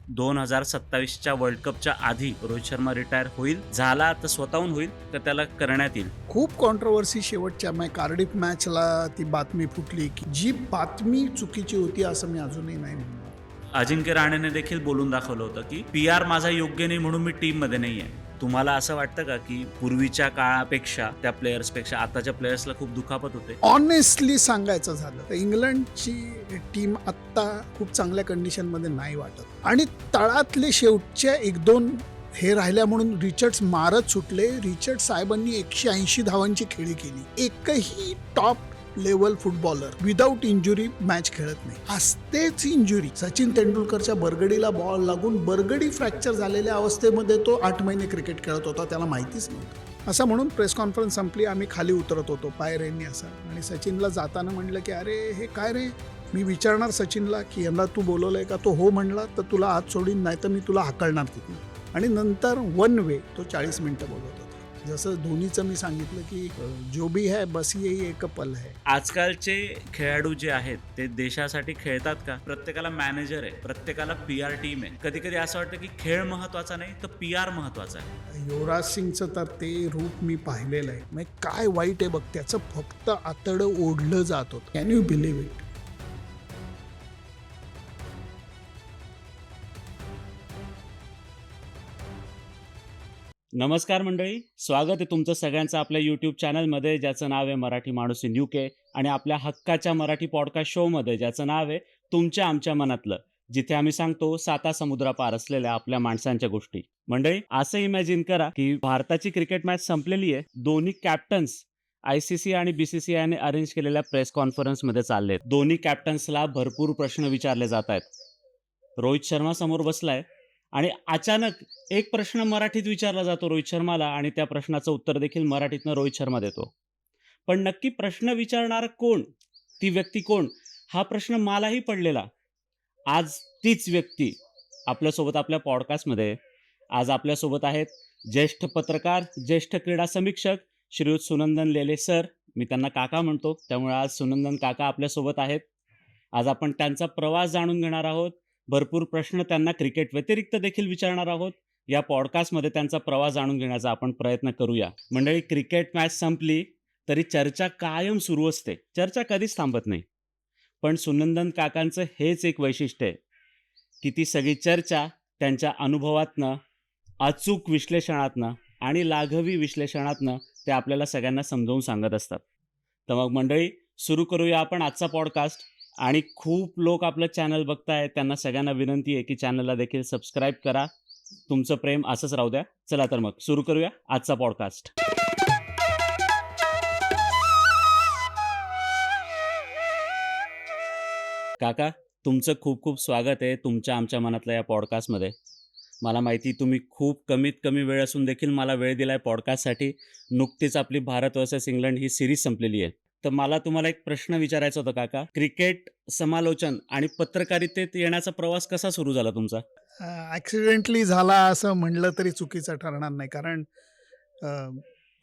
2027च्या world कपच्या आधी Rohit Sharma retire होईल, झाला तर स्वतःहून होईल तर त्याला करण्यात येईल. खूप कॉन्ट्रोवर्सी शेवटच्या कार्डिफ मॅचला ती बातमी फुटली की जी बातमी चुकीची होती असं मी अजूनही नाही म्हणणार. अजिंक्य राणेने देखील बोलून दाखवलं होतं की PR माझा योग्य नाही म्हणून मी टीम मध्ये नाहीये. तुम्हाला असं वाटतं का की पूर्वीच्या काळापेक्षा त्या प्लेयर्सपेक्षा आताच्या प्लेयर्सला खूप दुखापत होते? ऑनेस्टली सांगायचं झालं तर इंग्लंडची टीम आत्ता खूप चांगल्या कंडिशनमध्ये नाही वाटत आणि तळातले शेवटच्या 1-2 हे राहिल्या म्हणून रिचर्ड्स मारत सुटले. रिचर्ड साहेबांनी 180 धावांची खेळी केली. एकही top level footballer without injury match खेळत नाही. असतेच इंजुरी. सचिन तेंडुलकरच्या बरगडीला बॉल लागून बरगडी फ्रॅक्चर झालेल्या अवस्थेमध्ये तो 8 महिने क्रिकेट खेळत होता, त्याला माहितीच नव्हतं. असं म्हणून प्रेस कॉन्फरन्स संपली, आम्ही खाली उतरत होतो पायऱ्यांनी असं, आणि सचिनला जाताना म्हणलं की अरे हे काय रे. मी विचारणार सचिनला की यांना तू बोलवलंय का? तो हो म्हणला तर तुला आत सोडीन, नाही तर मी तुला हाकलणार तिथून. आणि नंतर वन वे तो 40 मिनिटं बोलत होता. जसं धोनीचं मी सांगितलं की जो भी है बस यही एक पल है. आजकालचे खेळाडू जे आहेत ते देशासाठी खेळतात का? प्रत्येकाला मॅनेजर आहे, प्रत्येकाला PR टीम आहे. कधी कधी असं वाटतं की खेळ महत्वाचा नाही तर PR महत्वाचा आहे. युवराज सिंगचं तर ते रूप मी पाहिलेलं आहे. म्हणजे काय वाईट आहे बघ, त्याचं फक्त आतडं ओढलं जात होतं. Can you believe it? नमस्कार मंडळी, स्वागत आहे तुमचं सगळ्यांचं आपल्या YouTube चॅनलमध्ये ज्याचं नाव आहे मराठी माणूस इन UK, आणि आपल्या हक्काच्या मराठी पॉडकास्ट शोमध्ये ज्याचं नाव आहे तुमच्या आमच्या मनातलं, जिथे आम्ही सांगतो 7 समुद्रापार असलेल्या आपल्या माणसांच्या गोष्टी. मंडळी, असं इमॅजिन करा की भारताची क्रिकेट मॅच संपलेली आहे. दोन्ही कॅप्टन्स ICC आणि BCCIने अरेंज केलेल्या प्रेस कॉन्फरन्समध्ये चाललेत. दोन्ही कॅप्टन्सला भरपूर प्रश्न विचारले जात आहेत. रोहित शर्मा समोर बसलाय आणि अचानक एक प्रश्न मराठीत विचारला जातो रोहित शर्माला, आणि त्या प्रश्नाचं उत्तर देखील मराठीतनं रोहित शर्मा देतो. पण नक्की प्रश्न विचारणार कोण, ती व्यक्ती कोण, हा प्रश्न मलाही पडलेला. आज तीच व्यक्ती आपल्यासोबत आपल्या पॉडकास्टमध्ये. आज आपल्यासोबत आहेत ज्येष्ठ पत्रकार, ज्येष्ठ क्रीडा समीक्षक श्रीयुत सुनंदन लेले सर. मी त्यांना काका म्हणतो, त्यामुळे आज सुनंदन काका आपल्यासोबत आहेत. आज आपण त्यांचा प्रवास जाणून घेणार आहोत. भरपूर प्रश्न त्यांना क्रिकेट व्यतिरिक्त देखील विचारणार आहोत. या पॉडकास्टमध्ये त्यांचा प्रवास जाणून घेण्याचा आपण प्रयत्न करूया. मंडळी, क्रिकेट मॅच संपली तरी चर्चा कायम सुरू असते. चर्चा कधीच थांबत नाही. पण सुनंदन काकांचं हेच एक वैशिष्ट्य आहे की ती सगळी चर्चा त्यांच्या अनुभवातनं, अचूक विश्लेषणातनं आणि लाघवी विश्लेषणातनं ते आपल्याला सगळ्यांना समजावून सांगत असतात. तर मग मंडळी, सुरू करूया आपण आजचा पॉडकास्ट. आणि खूप लोक आपलं चॅनल बघतायत, त्यांना सगळ्यांना विनंती आहे की चॅनलला देखील सबस्क्राईब करा. तुमचं प्रेम असंच राहू द्या. चला तर मग सुरू करूया आजचा पॉडकास्ट. काका, तुमचं खूप खूप स्वागत आहे तुमच्या आमच्या मनातल्या या पॉडकास्टमध्ये. मला माहिती तुम्ही खूप कमीत कमी वेळ असून देखील मला वेळ दिलाय पॉडकास्टसाठी. नुकतीच आपली भारत वर्सेस इंग्लंड ही सिरीज संपलेली आहे. तर मला तुम्हाला एक प्रश्न विचारायचा होता काका. क्रिकेट समालोचन आणि पत्रकारितेत येण्याचा प्रवास कसा सुरू झाला तुमचा? ॲक्सिडेंटली झाला असं म्हणलं तरी चुकीचं ठरणार नाही. कारण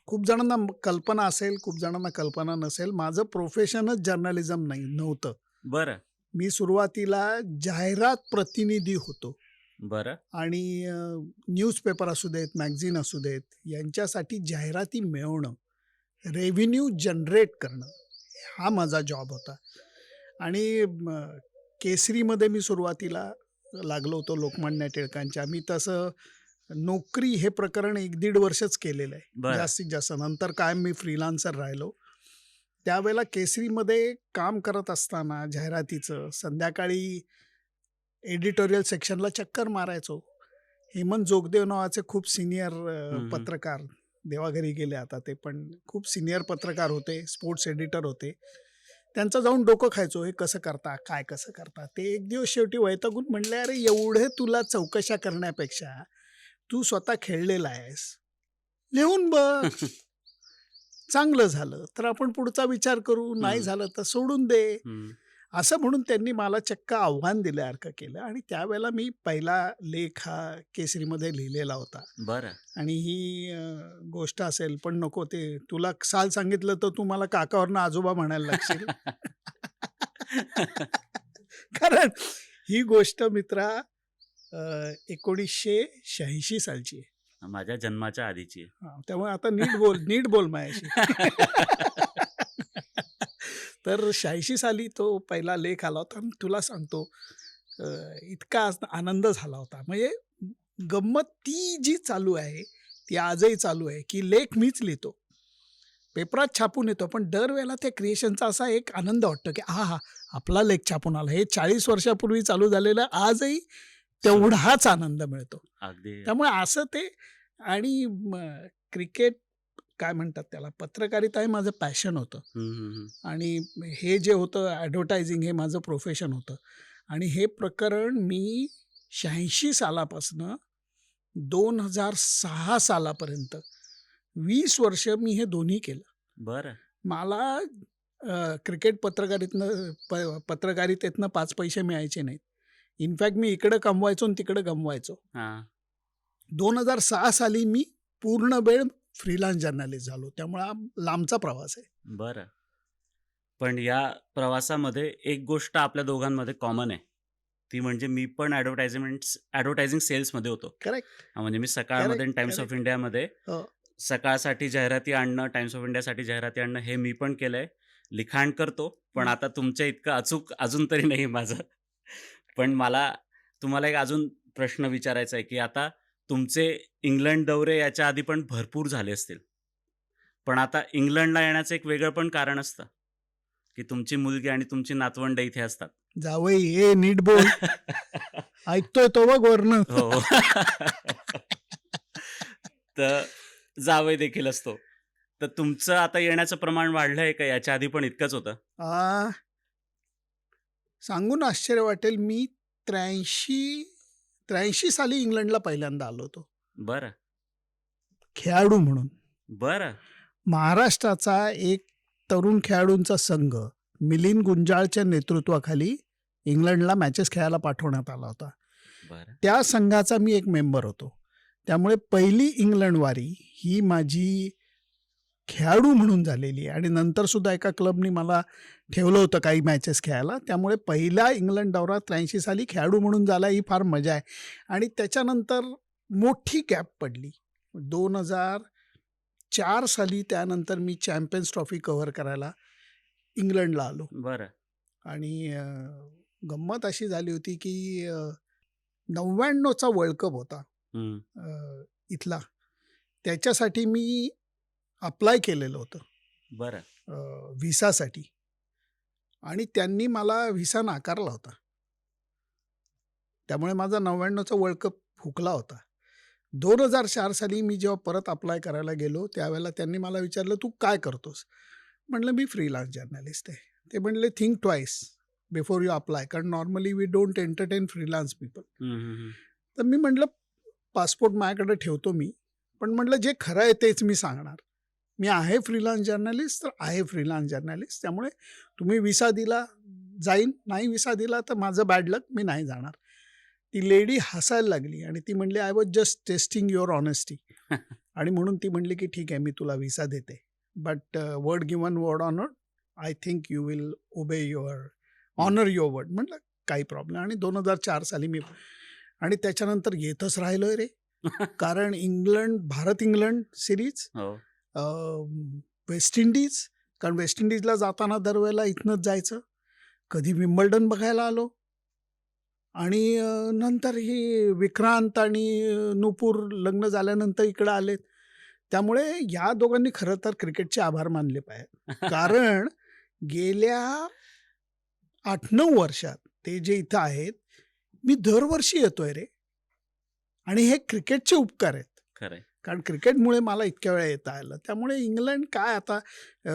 खूप जणांना कल्पना असेल, खूप जणांना कल्पना नसेल. माझं प्रोफेशनच जर्नलिझम नव्हतं. बरं. मी सुरुवातीला जाहिरात प्रतिनिधी होतो. बरं. आणि न्यूजपेपर असू देत, मॅगझिन असू देत, यांच्यासाठी जाहिराती मिळवणं, रेव्हेन्यू जनरेट करणं, हा माझा जॉब होता. आणि केसरीमध्ये मी सुरुवातीला लागलो होतो लोकमान्य टिळकांच्या. मी तसं नोकरी हे प्रकरण 1-1.5 वर्षच केलेलं आहे जास्तीत जास्त. नंतर कायम मी फ्रीलान्सर राहिलो. त्यावेळेला केसरीमध्ये काम करत असताना जाहिरातीचं संध्याकाळी एडिटोरियल सेक्शनला चक्कर मारायचो. हेमंत जोगदेव नावाचे खूप सिनियर पत्रकार, देवाघरी गेले आता ते, पण खूप सिनियर पत्रकार होते, स्पोर्ट्स एडिटर होते. त्यांचं जाऊन डोकं खायचो, हे कसं करता, काय कसं करता. ते एक दिवस शेवटी वैतागून म्हणले, अरे एवढे तुला चौकशा करण्यापेक्षा तू स्वतः खेळलेला आहेस, लिहून बघ. चांगलं झालं तर आपण पुढचा विचार करू, नाही झालं तर सोडून दे. असं म्हणून त्यांनी मला चक्क आव्हान दिल्यासारखं केलं. आणि त्यावेळेला मी पहिला लेख हा केसरीमध्ये लिहिलेला होता. बरं. आणि ही गोष्ट असेल, पण नको ते तुला साल सांगितलं तर तू मला काकावरनं आजोबा म्हणायला लागशील. कारण ही गोष्ट मित्रा 1986 सालची आहे. माझ्या जन्माच्या आधीची आहे. हां, त्यामुळे आता नीट बोल माझ्याशी. तर 86 साली तो पहिला लेख आला होता आणि तुला सांगतो अ, इतका आनंद झाला होता. म्हणजे गंमत ती जी चालू आहे, ती आजही चालू आहे, की लेख मीच लिहितो. पेपरात छापून येतो, पण दरवेळेला त्या क्रिएशनचा असा एक आनंद वाटतो, की आहा! आपला लेख छापून आला. हे 40 वर्षापूर्वी चालू झालेलं आजही सुरू तेवढाच आनंद मिळतो. अगदी. त्यामुळे असं ते आणि क्रिकेट काय म्हणतात त्याला, पत्रकारिता हे माझं पॅशन होतं हं, हं, हं. आणि हे जे होतं ॲडव्हर्टायझिंग हे माझं प्रोफेशन होतं आणि हे प्रकरण मी 86 सालापासनं 2006 सालापर्यंत 20 वर्ष मी हे दोन्ही केलं. बरं. मला क्रिकेट पत्रकारितेतनं 5 पैसे मिळायचे नाहीत. इनफॅक्ट मी इकडं कमवायचो आणि तिकडं गमवायचो. हां. 2006 साली मी पूर्ण वेळ फ्रीलान्स जर्नलिस्ट झालो. त्यामुळे हा लांबचा प्रवास आहे. बरं. पण या प्रवासामध्ये एक गोष्ट आपल्या दोघांमध्ये कॉमन आहे. ती म्हणजे मी पण ॲडव्हर्टायझिंग सेल्समध्ये होतो. करेक्ट. म्हणजे मी सकाळमध्ये आणि टाइम्स ऑफ इंडियामध्ये हो. सकाळसाठी जाहिराती आणणं, टाइम्स ऑफ इंडियासाठी जाहिराती आणणं हे मी पण केलंय. लिखाण करतो, पण आता तुमच्या इतकं अचूक अजून तरी नाही माझं. पण मला तुम्हाला एक अजून प्रश्न विचारायचा आहे, की आता तुमचे इंग्लंड दौरे याच्या आधी पण भरपूर झाले असतील. पण आता इंग्लंडला येण्याचं एक वेगळं पण कारण असतं, की तुमची मुलगी आणि तुमची नातवंड इथे असतात. जावई नीट बोल. ऐकतोय तो बघ वरनं. हो. तर जावई देखील असतो. तर तुमचं आता येण्याचं प्रमाण वाढलंय का याच्या आधी पण इतकंच होतं? आ, सांगून आश्चर्य वाटेल, मी 83 साली इंग्लंडला पहिल्यांदा आलो होतो. बरं, खेळाडू म्हणून. बरं. महाराष्ट्राचा एक तरुण खेळाडूंचा संघ मिलिंद गुंजाळच्या नेतृत्वाखाली इंग्लंडला मॅचेस खेळायला पाठवण्यात आला होता. बरं. त्या संघाचा मी एक मेंबर होतो. त्यामुळे पहिली इंग्लंड वारी ही माझी खेळाडू म्हणून झालेली आहे आणि नंतर सुद्धा एका क्लबनी मला ठेवलं होतं काही मॅचेस खेळायला. त्यामुळे पहिला इंग्लंड दौरा 83 साली खेळाडू म्हणून झाला, ही फार मजा आहे. आणि त्याच्यानंतर मोठी गॅप पडली. 2004 साली त्यानंतर मी चॅम्पियन्स ट्रॉफी कव्हर करायला इंग्लंडला आलो बरं. आणि गंमत अशी झाली होती की 99चा वर्ल्ड कप होता हं. इथला. त्याच्यासाठी मी अप्लाय केलेलं होतं बरं. व्हिसासाठी आणि त्यांनी मला व्हिसा नाकारला होता. त्यामुळे माझा 99चा वर्ल्ड कप हुकला होता. 2004 साली मी जेव्हा परत अप्लाय करायला गेलो त्यावेळेला त्यांनी मला विचारलं, तू काय करतोस? म्हटलं मी फ्रीलान्स जर्नलिस्ट आहे. ते म्हणले think twice before you apply, कारण normally we don't entertain freelance people. हं, हं, हं. तर मी म्हटलं पासपोर्ट माझ्याकडे ठेवतो मी, पण म्हटलं जे खरं आहे तेच मी सांगणार. मी आहे फ्रीलान्स जर्नलिस्ट तर आहे फ्रीलान्स जर्नलिस्ट. त्यामुळे तुम्ही विसा दिला जाईन, नाही विसा दिला तर माझं बॅड लक, मी नाही जाणार. ती लेडी हसायला लागली आणि ती म्हणली, I was just testing your honesty. आणि म्हणून ती म्हणली की ठीक आहे मी तुला विसा देते, but word given word honour, I think you will obey your honour your word. म्हटलं काही प्रॉब्लेम. आणि 2004 साली मी आणि त्याच्यानंतर येतच राहिलोय रे. कारण भारत इंग्लंड सिरीज, हो. वेस्ट इंडिज, कारण वेस्ट इंडिजला जाताना दरवेळेला इथनंच जायचं. कधी विम्बल्डन बघायला आलो आणि नंतर ही विक्रांत आणि नूपूर लग्न झाल्यानंतर इकडं आलेत. त्यामुळे या दोघांनी खरं तर क्रिकेटचे आभार मानले पाहिजे. कारण गेल्या 8-9 वर्षात ते जे इथं आहेत, मी दरवर्षी येतोय रे. आणि हे क्रिकेटचे उपकार आहेत. खरंय. कारण क्रिकेटमुळे मला इतक्या वेळा येता आलं. त्यामुळे इंग्लंड काय आता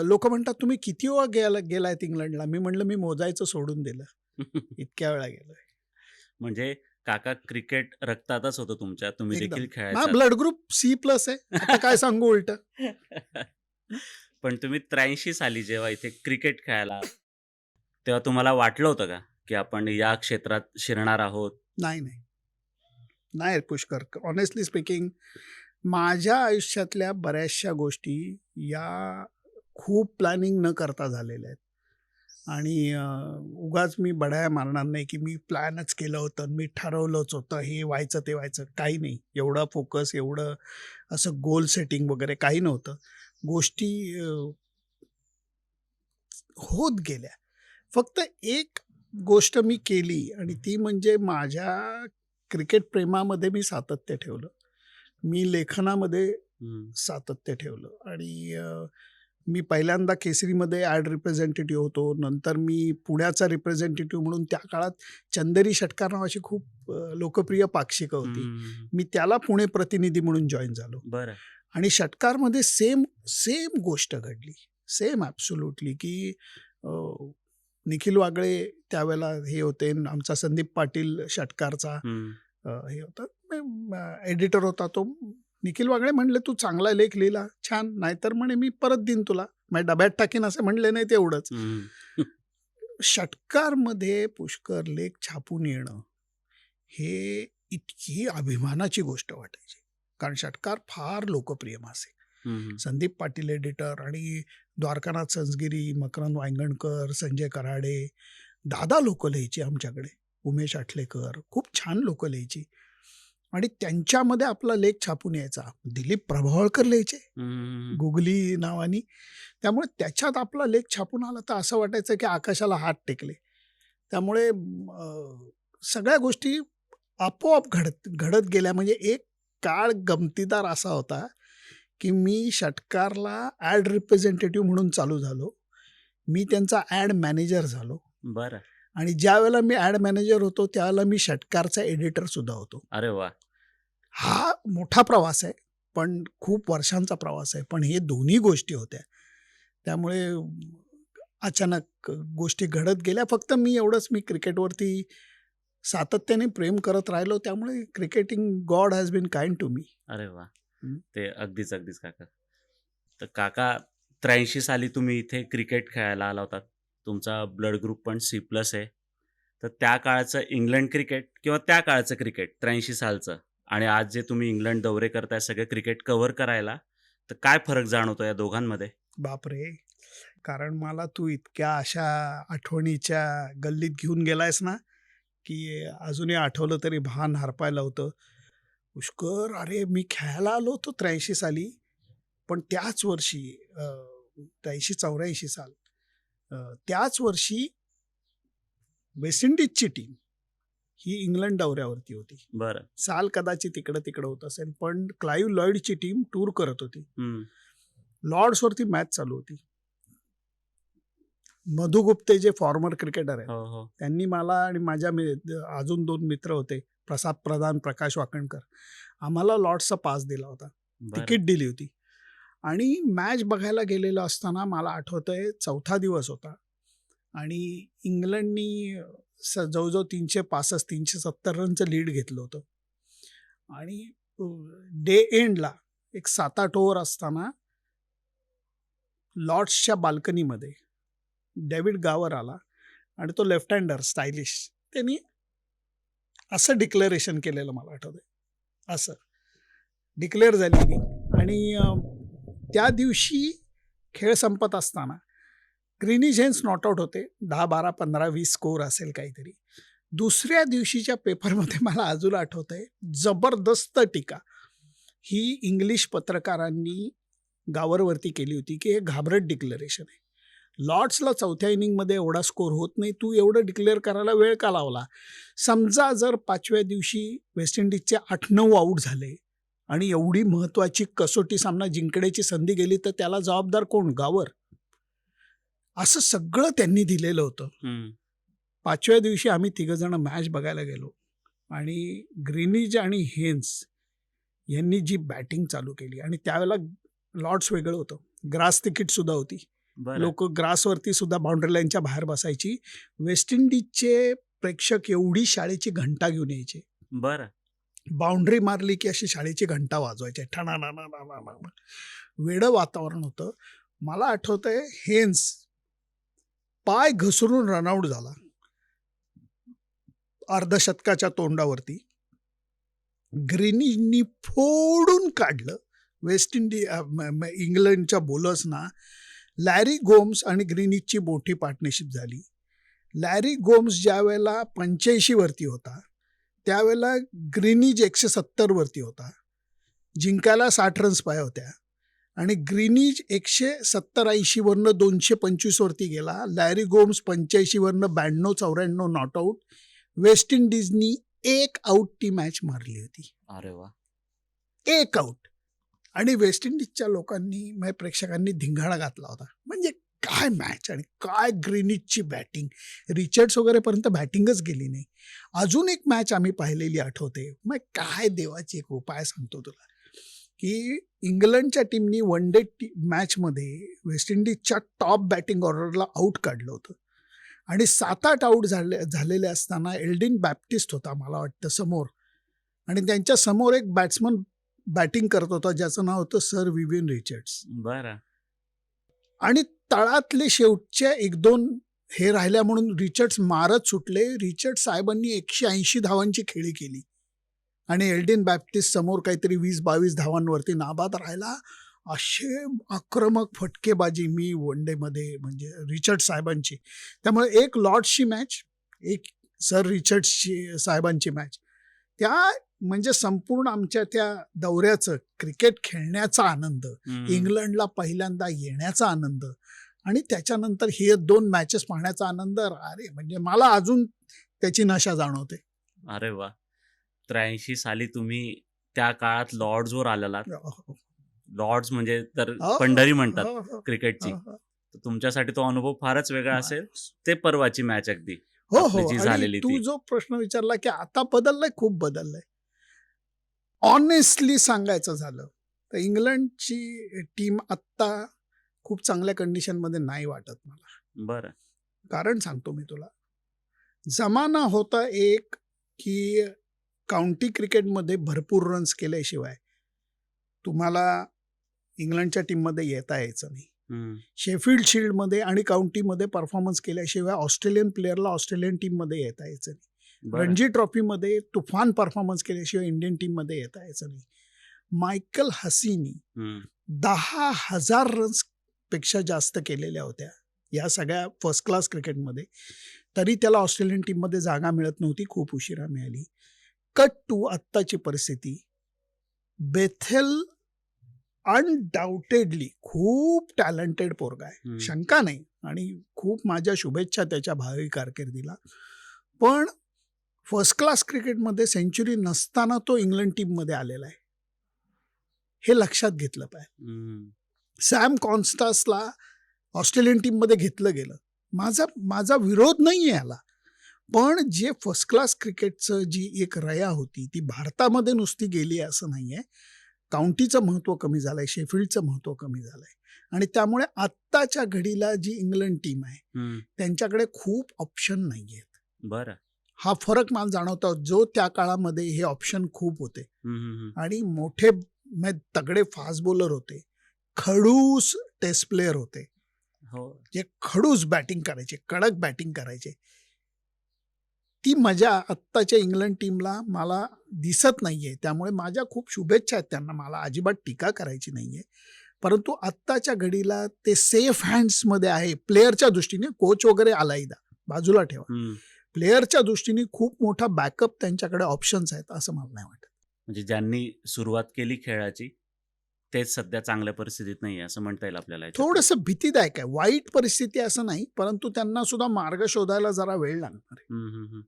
लोक म्हणतात तुम्ही किती वेळा गेलायत इंग्लंडला? मी म्हणलं मी मोजायचं सोडून दिलं. इतक्या वेळा गेलोय. म्हणजे काका क्रिकेट रक्तातच होतं तुमच्या. तुम्ही एकदम. देखील माझा खेळायचा. ब्लड ग्रुप C+ आहे. आता काय सांगू उलट. पण तुम्ही 83 साली जेव्हा इथे क्रिकेट खेळायला आलात, तेव्हा तुम्हाला वाटलं होतं का, की आपण या क्षेत्रात शिरणार आहोत? नाही पुष्कर. ऑनेस्टली स्पीकिंग, माझ्या आयुष्यातल्या बऱ्याचशा गोष्टी या खूप प्लॅनिंग न करता झालेल्या आहेत. आणि उगाच मी बढाया मारणार नाही की मी प्लॅनच केलं होतं, मी ठरवलंच होतं, हे व्हायचं ते व्हायचं. काही नाही. एवढा फोकस, एवढं असं गोल सेटिंग वगैरे काही नव्हतं. गोष्टी होत गेल्या. फक्त एक गोष्ट मी केली आणि ती म्हणजे माझ्या क्रिकेट प्रेमामध्ये मी सातत्य ठेवलं. मी लेखनामध्ये हं. सातत्य ठेवलं आणि मी पहिल्यांदा केसरीमध्ये ॲड रिप्रेझेंटेटिव्ह होतो. नंतर मी पुण्याचा रिप्रेझेंटेटिव्ह म्हणून त्या काळात चंदेरी षटकार नावाची खूप लोकप्रिय पाक्षिकं हं, होती. हं, हं. मी त्याला पुणे प्रतिनिधी म्हणून जॉइन झालो बरं. आणि षटकारमध्ये सेम सेम गोष्ट घडली. सेम ॲब्सोल्युटली की अ, निखिल वागळे त्यावेळेला हे होते, आमचा संदीप पाटील षटकारचा हं. हे होता, एडिटर होता तो. निखिल वागळे म्हणले, "तू चांगला लेख लिहिला, छान. नाहीतर म्हणे मी परत देईन तुला. माझ्या डब्यात टाकीन." असं म्हणले नाही तेवढंच. हं. षटकारमध्ये पुष्कर लेख छापून येणं, हे इतकी अभिमानाची गोष्ट वाटायची. कारण षटकार फार लोकप्रिय मासिक. हं, हं. संदीप पाटील एडिटर आणि द्वारकानाथ संसगिरी, मकरंद वांगणकर, संजय कराडे, दादा लोकं लिहायची आमच्याकडे. उमेश आठलेकर, खूप छान लोकं लिहायची आणि त्यांच्यामध्ये आपला लेख छापून यायचा. दिलीप प्रभावळकर लिहायचे, हं, हं, हं. गुगली नावानी. त्यामुळे त्याच्यात आपला लेख छापून आला तर असं वाटायचं की आकाशाला हात टेकले. त्यामुळे सगळ्या गोष्टी आपोआप घडत घडत गेल्या. म्हणजे एक काळ गमतीदार असा होता की मी षटकारला ॲड रिप्रेझेंटेटिव्ह म्हणून चालू झालो. मी त्यांचा ॲड मॅनेजर झालो बरं. आणि ज्यावेळेला मी ॲड मॅनेजर होतो, त्यावेळेला मी षटकारचा एडिटरसुद्धा होतो. अरे वाह! हा मोठा प्रवास आहे, पण खूप वर्षांचा प्रवास आहे. पण हे दोन्ही गोष्टी होत्या. त्यामुळे अचानक गोष्टी घडत गेल्या. फक्त मी एवढंच, मी क्रिकेटवरती सातत्याने प्रेम करत राहिलो. त्यामुळे cricketing god has been kind to me. अरे वाह! हं. ते अगदीच, अगदीच काका. तर काका 83 साली तुम्ही इथे क्रिकेट खेळायला आला होतात. तुमचा ब्लड ग्रुप पण C+ आहे. तर त्या काळचं इंग्लंड क्रिकेट किंवा त्या काळचं क्रिकेट 83 सालचं आणि आज जे तुम्ही इंग्लंड दौरे करताय सगळे क्रिकेट कव्हर करायला, तर काय फरक जाणवतो या दोघांमध्ये? बापरे! कारण मला तू इतक्या अशा आठवणीच्या गल्लीत घेऊन गेलायस ना, की अजूनही आठवलं तरी भान हरपायला होतं. पुष्कर, अरे मी खेळायला आलो होतो 83 साली, पण त्याच वर्षी 83-84 साल, त्याच वर्षी वेस्ट इंडिजची टीम ही इंग्लंड दौऱ्यावरती होती. बरं. साल कदाचित इकडं-तिकडं होत असेल, पण क्लाइव्ह लॉईडची टीम टूर करत होती. हं. लॉर्ड्सवरती मॅच चालू होती. मधु गुप्ते जे फॉर्मर क्रिकेटर आहेत, हो, हो. त्यांनी मला आणि माझ्या अजून 2 मित्र होते, प्रसाद प्रधान, प्रकाश वाकणकर. आम्हाला लॉर्ड्सचा पास दिला होता. बरं. तिकीट दिली होती आणि मॅच बघायला गेलेलो असताना मला आठवतंय 4था दिवस होता आणि इंग्लंडनी जवळजवळ 365-370 रनचं लीड घेतलं होतं आणि डे एंडला एक 7-8 ओव्हर असताना लॉर्ड्सच्या बाल्कनीमध्ये डेव्हिड गावर आला आणि तो लेफ्ट हँडर स्टायलिश, त्यांनी असं डिक्लेरेशन केलेलं मला आठवतंय. असं डिक्लेअर झाली मी आणि त्या दिवशी खेळ संपत असताना ग्रीनिश हेन्स नॉट आउट होते. 10-12, 15-20 स्कोर असेल काहीतरी. दुसऱ्या दिवशीच्या पेपरमध्ये मला अजून आठवतंय, जबरदस्त टीका ही इंग्लिश पत्रकारांनी गावरवरती केली होती की हे घाबरट डिक्लेरेशन आहे. लॉर्ड्सला 4थ्या इनिंगमध्ये एवढा स्कोर होत नाही, तू एवढं डिक्लेअर करायला वेळ का लावला? समजा जर 5व्या दिवशी वेस्ट इंडिजचे 8-9 आऊट झाले आणि एवढी महत्त्वाची कसोटी सामना जिंकण्याची संधी गेली, तर त्याला जबाबदार कोण? गावर. असं सगळं त्यांनी दिलेलं होतं. हं. 5व्या दिवशी आम्ही तिघंजणं मॅच बघायला गेलो आणि ग्रीनिज आणि हेन्स यांनी जी बॅटिंग चालू केली आणि त्यावेळेला लॉर्ड्स वेगळं होतं. ग्रास तिकीटसुद्धा होती. बरं. लोकं ग्रासवरती सुद्धा बाउंड्री लाईनच्या बाहेर बसायची. वेस्ट इंडिजचे प्रेक्षक एवढी शाळेची घंटा घेऊन यायचे. बरं. बाउंड्री मारली की अशी शाळेची घंटा वाजवायची. ठणाणाणाणाणाणा. वेडं वातावरण होतं. मला आठवतंय हेन्स पाय घसरून रनआउट झाला. अर्धशतकाच्या तोंडावरती. ग्रीनिजनी फोडून काढलं. वेस्ट इंडिज इंग्लंडच्या बॉलर्सना लॅरी गोम्स आणि ग्रीनिचची मोठी पार्टनरशिप झाली. लॅरी गोम्स ज्या वेळेला 85 वरती होता त्यावेळेला ग्रीनिच 170 वरती होता. जिंकायला 60 रन्स पाहिजे होत्या आणि ग्रीनिच 170-80 वरनं 225 वरती गेला. लॅरी गोम्स 85 वरनं 92-94 नॉट आऊट. वेस्ट इंडिजनी 1 आऊट ती मॅच मारली होती. अरे वा. 1 आऊट. आणि वेस्ट इंडिजच्या लोकांनी म्हणजे प्रेक्षकांनी धिंगाणा घातला होता. म्हणजे काय मॅच आणि काय ग्रीनिचची बॅटिंग. रिचर्ड्स वगैरेपर्यंत बॅटिंगच गेली नाही. अजून एक मॅच आम्ही पाहिलेली आठवते. मग काय देवाची एक उपाय सांगतो तुला की इंग्लंडच्या टीमनी वन डे मॅचमध्ये वेस्ट इंडिजच्या टॉप बॅटिंग ऑर्डरला आऊट काढलं होतं आणि 7-8 आऊट झालेले असताना एल्डिन बॅप्टिस्ट होता मला वाटतं समोर आणि त्यांच्या समोर एक बॅट्समन बॅटिंग करत होता ज्याचं नाव होतं सर विवियन रिचर्ड्स. बरं. आणि तळातले शेवटच्या 1-2 हे राहिल्या म्हणून रिचर्ड्स मारत सुटले. रिचर्ड्स साहेबांनी 180 धावांची खेळी केली आणि एल्डिन बॅप्टिस्ट समोर काहीतरी 20-22 धावांवरती नाबाद राहिला. असे आक्रमक फटकेबाजी मी वन डेमध्ये म्हणजे रिचर्ड्स साहेबांची. त्यामुळे एक लॉर्ड्सची मॅच, एक सर रिचर्ड्सची साहेबांची मॅच, त्या म्हणजे संपूर्ण आमच्या त्या दौऱ्याचं क्रिकेट खेळण्याचा आनंद, इंग्लंडला पहिल्यांदा येण्याचा आनंद आणि त्याच्यानंतर हे 2 मॅचेस पाहण्याचा आनंद, अरे म्हणजे मला अजून त्याची नशा जाणवते. अरे वा. 83 साली तुम्ही त्या काळात लॉर्ड्सवर आलेलात. लॉर्ड्स म्हणजे तर पंढरी म्हणतात क्रिकेटची. तर तुमच्यासाठी तो अनुभव फारच वेगळा असेल. ते परवाची मॅच अगदी हो आपली हो. जी आणि झालेली तू ती. जो प्रश्न विचारला की आता बदललंय, खूप बदललंय. ऑनेस्टली सांगायचं झालं तर इंग्लंडची टीम आत्ता खूप चांगल्या कंडिशनमध्ये नाही वाटत मला. बरं. कारण सांगतो मी तुला. जमाना होता एक की काउंटी क्रिकेटमध्ये भरपूर रन्स केल्याशिवाय तुम्हाला इंग्लंडच्या टीममध्ये येता यायचं नाही. शेफील्ड शील्डमध्ये आणि काउंटीमध्ये परफॉर्मन्स केल्याशिवाय ऑस्ट्रेलियन प्लेअरला ऑस्ट्रेलियन टीममध्ये येता यायचं नाही. बरं. रणजी ट्रॉफीमध्ये तुफान परफॉर्मन्स केल्याशिवाय इंडियन टीममध्ये येता यायचं नाही. मायकल हसीनी 10,000 रन्स पेक्षा जास्त केलेल्या होत्या या सगळ्या फर्स्ट क्लास क्रिकेटमध्ये, तरी त्याला ऑस्ट्रेलियन टीममध्ये जागा मिळत नव्हती. खूप उशिरा मिळाली. कट टू आत्ताची परिस्थिती. बेथेल अनडाऊटेडली खूप टॅलेंटेड पोरगा आहे, शंका नाही, आणि खूप माझ्या शुभेच्छा त्याच्या भावी कारकिर्दीला. पण फर्स्ट क्लास क्रिकेटमध्ये सेंचुरी नसताना तो इंग्लंड टीममध्ये आलेला आहे, हे लक्षात घेतलं पाहिजे. सॅम कॉन्स्टासला ऑस्ट्रेलियन टीममध्ये घेतलं गेलं. माझा विरोध नाही आहे याला, पण जे फर्स्ट क्लास क्रिकेटचं जी एक रया होती ती भारतामध्ये नुसती गेली असं नाही आहे. काउंटीचं महत्त्व कमी झालंय, शेफील्डचं महत्त्व कमी झालंय, आणि त्यामुळे आत्ताच्या घडीला जी इंग्लंड टीम आहे त्यांच्याकडे खूप ऑप्शन नाही आहेत. बरं. हा फरक मला जाणवतो. जो त्या काळामध्ये हे ऑप्शन खूप होते आणि मोठे तगडे फास्ट बॉलर होते, खडूस टेस्ट प्लेयर होते, जे खडूस बॅटिंग करायचे, कडक बॅटिंग करायचे. ती मजा आत्ताच्या इंग्लंड टीमला मला दिसत नाहीये. त्यामुळे माझ्या खूप शुभेच्छा आहेत त्यांना, मला अजिबात टीका करायची नाहीये. परंतु आत्ताच्या घडीला ते सेफ हँड्समध्ये आहे प्लेअरच्या दृष्टीने. कोच वगैरे आलायदा बाजूला ठेवा, प्लेअरच्या दृष्टीने खूप मोठा बॅकअप त्यांच्याकडे ऑप्शन्स आहेत असं मला नाही वाटत. म्हणजे ज्यांनी सुरुवात केली खेळाची तेच सध्या चांगल्या परिस्थितीत नाही असं म्हणता येईल आपल्याला. थोडंसं भीतीदायक आहे, वाईट परिस्थिती असं नाही, परंतु त्यांना सुद्धा मार्ग शोधायला जरा वेळ लागणार आहे.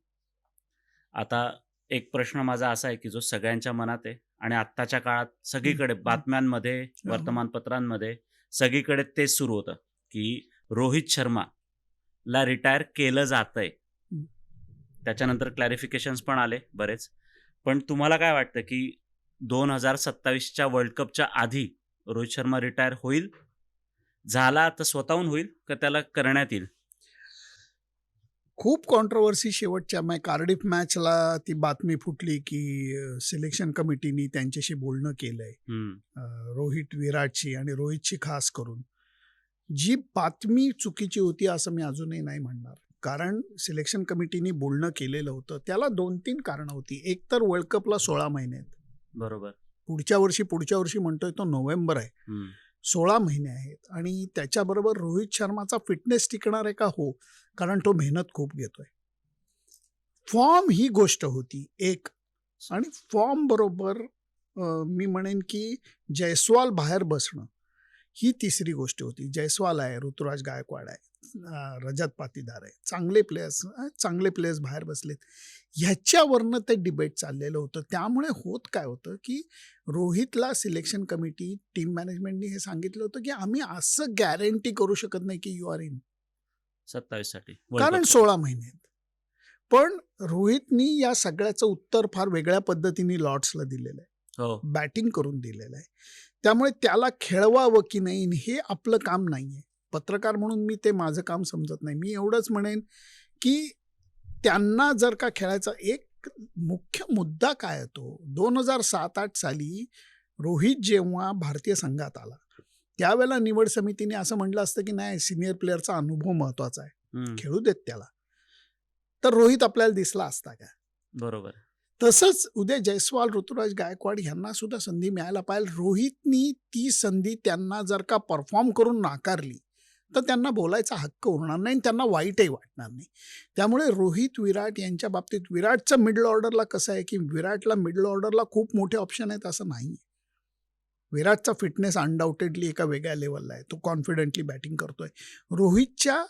आता एक प्रश्न माझा असा आहे की जो सगळ्यांच्या मनात आहे आणि आत्ताच्या काळात सगळीकडे बातम्यांमध्ये, वर्तमानपत्रांमध्ये सगळीकडे तेच सुरू होतं की रोहित शर्माला रिटायर केलं जातंय. त्याच्यानंतर क्लॅरिफिकेशन्स पण आले बरेच. पण तुम्हाला काय वाटतं की 2027च्या वर्ल्ड कपच्या आधी रोहित शर्मा रिटायर होईल? झाला तर स्वतःहून होईल का त्याला करण्यात येईल? खूप कॉन्ट्रोवर्सी शेवटच्या कार्डिफ मॅचला ती बातमी फुटली की सिलेक्शन कमिटीनी त्यांच्याशी बोलणं केलंय रोहित, विराटची आणि रोहितची खास करून. जी बातमी चुकीची होती असं मी अजूनही नाही म्हणणार, कारण सिलेक्शन कमिटीनी बोलणं केलेलं होतं. त्याला 2-3 कारणं होती. एक तर वर्ल्ड कपला 16 महिने आहेत. बरोबर. पुढच्या वर्षी म्हणतोय तो नोव्हेंबर आहे. 16 महिने आहेत आणि त्याच्याबरोबर रोहित शर्माचा फिटनेस टिकणार आहे का? हो, कारण तो मेहनत खूप घेतोय. फॉर्म ही गोष्ट होती एक, आणि फॉर्म बरोबर मी म्हणेन की जयस्वाल बाहेर बसणं ही तिसरी गोष्ट होती. जयस्वाल आहे, ऋतुराज गायकवाड आहे, रजत पाटीदार आहे, चांगले प्लेयर्स बाहेर बसलेत. ह्याच्यावरनं ते डिबेट चाललेलं होतं. त्यामुळे होत काय होतं की रोहितला सिलेक्शन कमिटी, टीम मॅनेजमेंटनी हे सांगितलं होतं की आम्ही असं गॅरंटी करू शकत नाही की यू आर इन, 27 साठी कारण 16 महिने आहेत. पण रोहितनी या सगळ्याचं उत्तर फार वेगळ्या पद्धतीने लॉर्ड्सला दिलेलं आहे, हो बॅटिंग करून दिलेलं आहे. त्यामुळे त्याला खेळवावं की नाही हे आपलं काम नाही आहे. पत्रकार म्हणून मी ते माझं काम समजत नाही. मी एवढंच म्हणेन की त्यांना जर का खेळायचा एक मुख्य मुद्दा काय येतो, 2007-8 साली रोहित जेव्हा भारतीय संघात आला त्यावेळेला निवड समितीने असं म्हटलं असतं की नाही, सिनियर प्लेअरचा अनुभव महत्वाचा आहे, खेळू देत त्याला, तर रोहित आपल्याला दिसला असता का? बरोबर. तसंच उद्या जयस्वाल, ऋतुराज गायकवाड यांना सुद्धा संधी मिळायला पाहिजे. रोहितनी ती संधी त्यांना जर का परफॉर्म करून नाकारली तर त्यांना बोलायचा हक्क उरणार नाही आणि त्यांना वाईटही वाटणार नाही. त्यामुळे रोहित, विराट यांच्या बाबतीत विराटचं मिडल ऑर्डरला कसं आहे की विराटला मिडल ऑर्डरला खूप मोठे ऑप्शन आहेत असं नाही. विराटचा फिटनेस अनडाऊटेडली एका वेगळ्या लेवलला आहे, तो कॉन्फिडेंटली बॅटिंग करतोय. रोहितच्या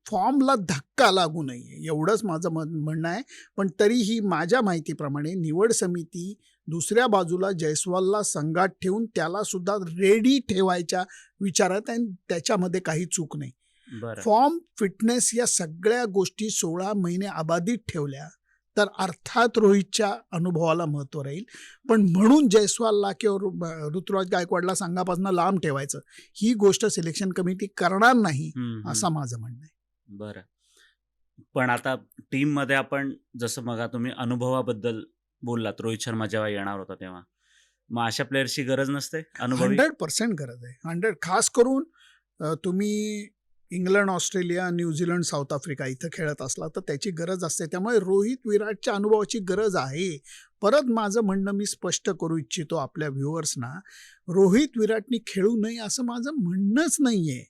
फॉर्मला धक्का लागू नये एवढंच माझं म्हणणं आहे. पण तरीही माझ्या माहितीप्रमाणे निवड समिती दुसऱ्या बाजूला जयस्वालला संघात ठेवून त्याला सुद्धा रेडी ठेवायच्या विचारात आहे आणि त्याच्यामध्ये काही चूक नाही. बरं. फॉर्म, फिटनेस या सगळ्या गोष्टी 16 महिने अबाधित ठेवल्या तर अर्थात रोहितच्या अनुभवाला महत्त्व राहील. पण म्हणून जयस्वालला किंवा ऋतुराज गायकवाडला संघापासून लांब ठेवायचं ही गोष्ट सिलेक्शन कमिटी करणार नाही असं माझं म्हणणं आहे. बरं. पण आता टीम मध्ये आपण जसं मग तुम्ही अनुभवाबद्दल बोललात, रोहित शर्मा जेव्हा येणार होता तेव्हा, मग अशा प्लेयर्सची गरज नसते अनुभवी? 100% गरज आहे. 100 खास करून तुम्ही England, Australia, New Zealand, south Africa इथं खेळत असला तर त्याची गरज असते. त्यामुळे रोहित, विराटच्या अनुभवाची गरज आहे. परत माझं म्हणणं मी स्पष्ट करू इच्छितो आपल्या व्ह्युअर्सना, रोहित, विराटनी खेळू नये असं माझं म्हणणंच नाहीये.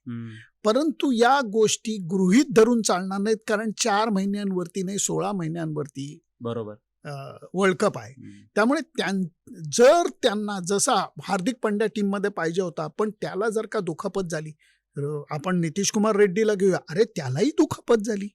परंतु या गोष्टी गृहीत धरून चालणार नाहीत, कारण 4 महिन्यांवरती नाही 16 महिन्यांवरती बरोबर वर्ल्ड कप आहे. त्यामुळे जर त्यांना जसा हार्दिक पांड्या टीममध्ये पाहिजे होता पण त्याला जर का दुखापत झाली, आपण नितीश कुमार रेड्डीला घेऊया, अरे त्यालाही दुखापत झाली,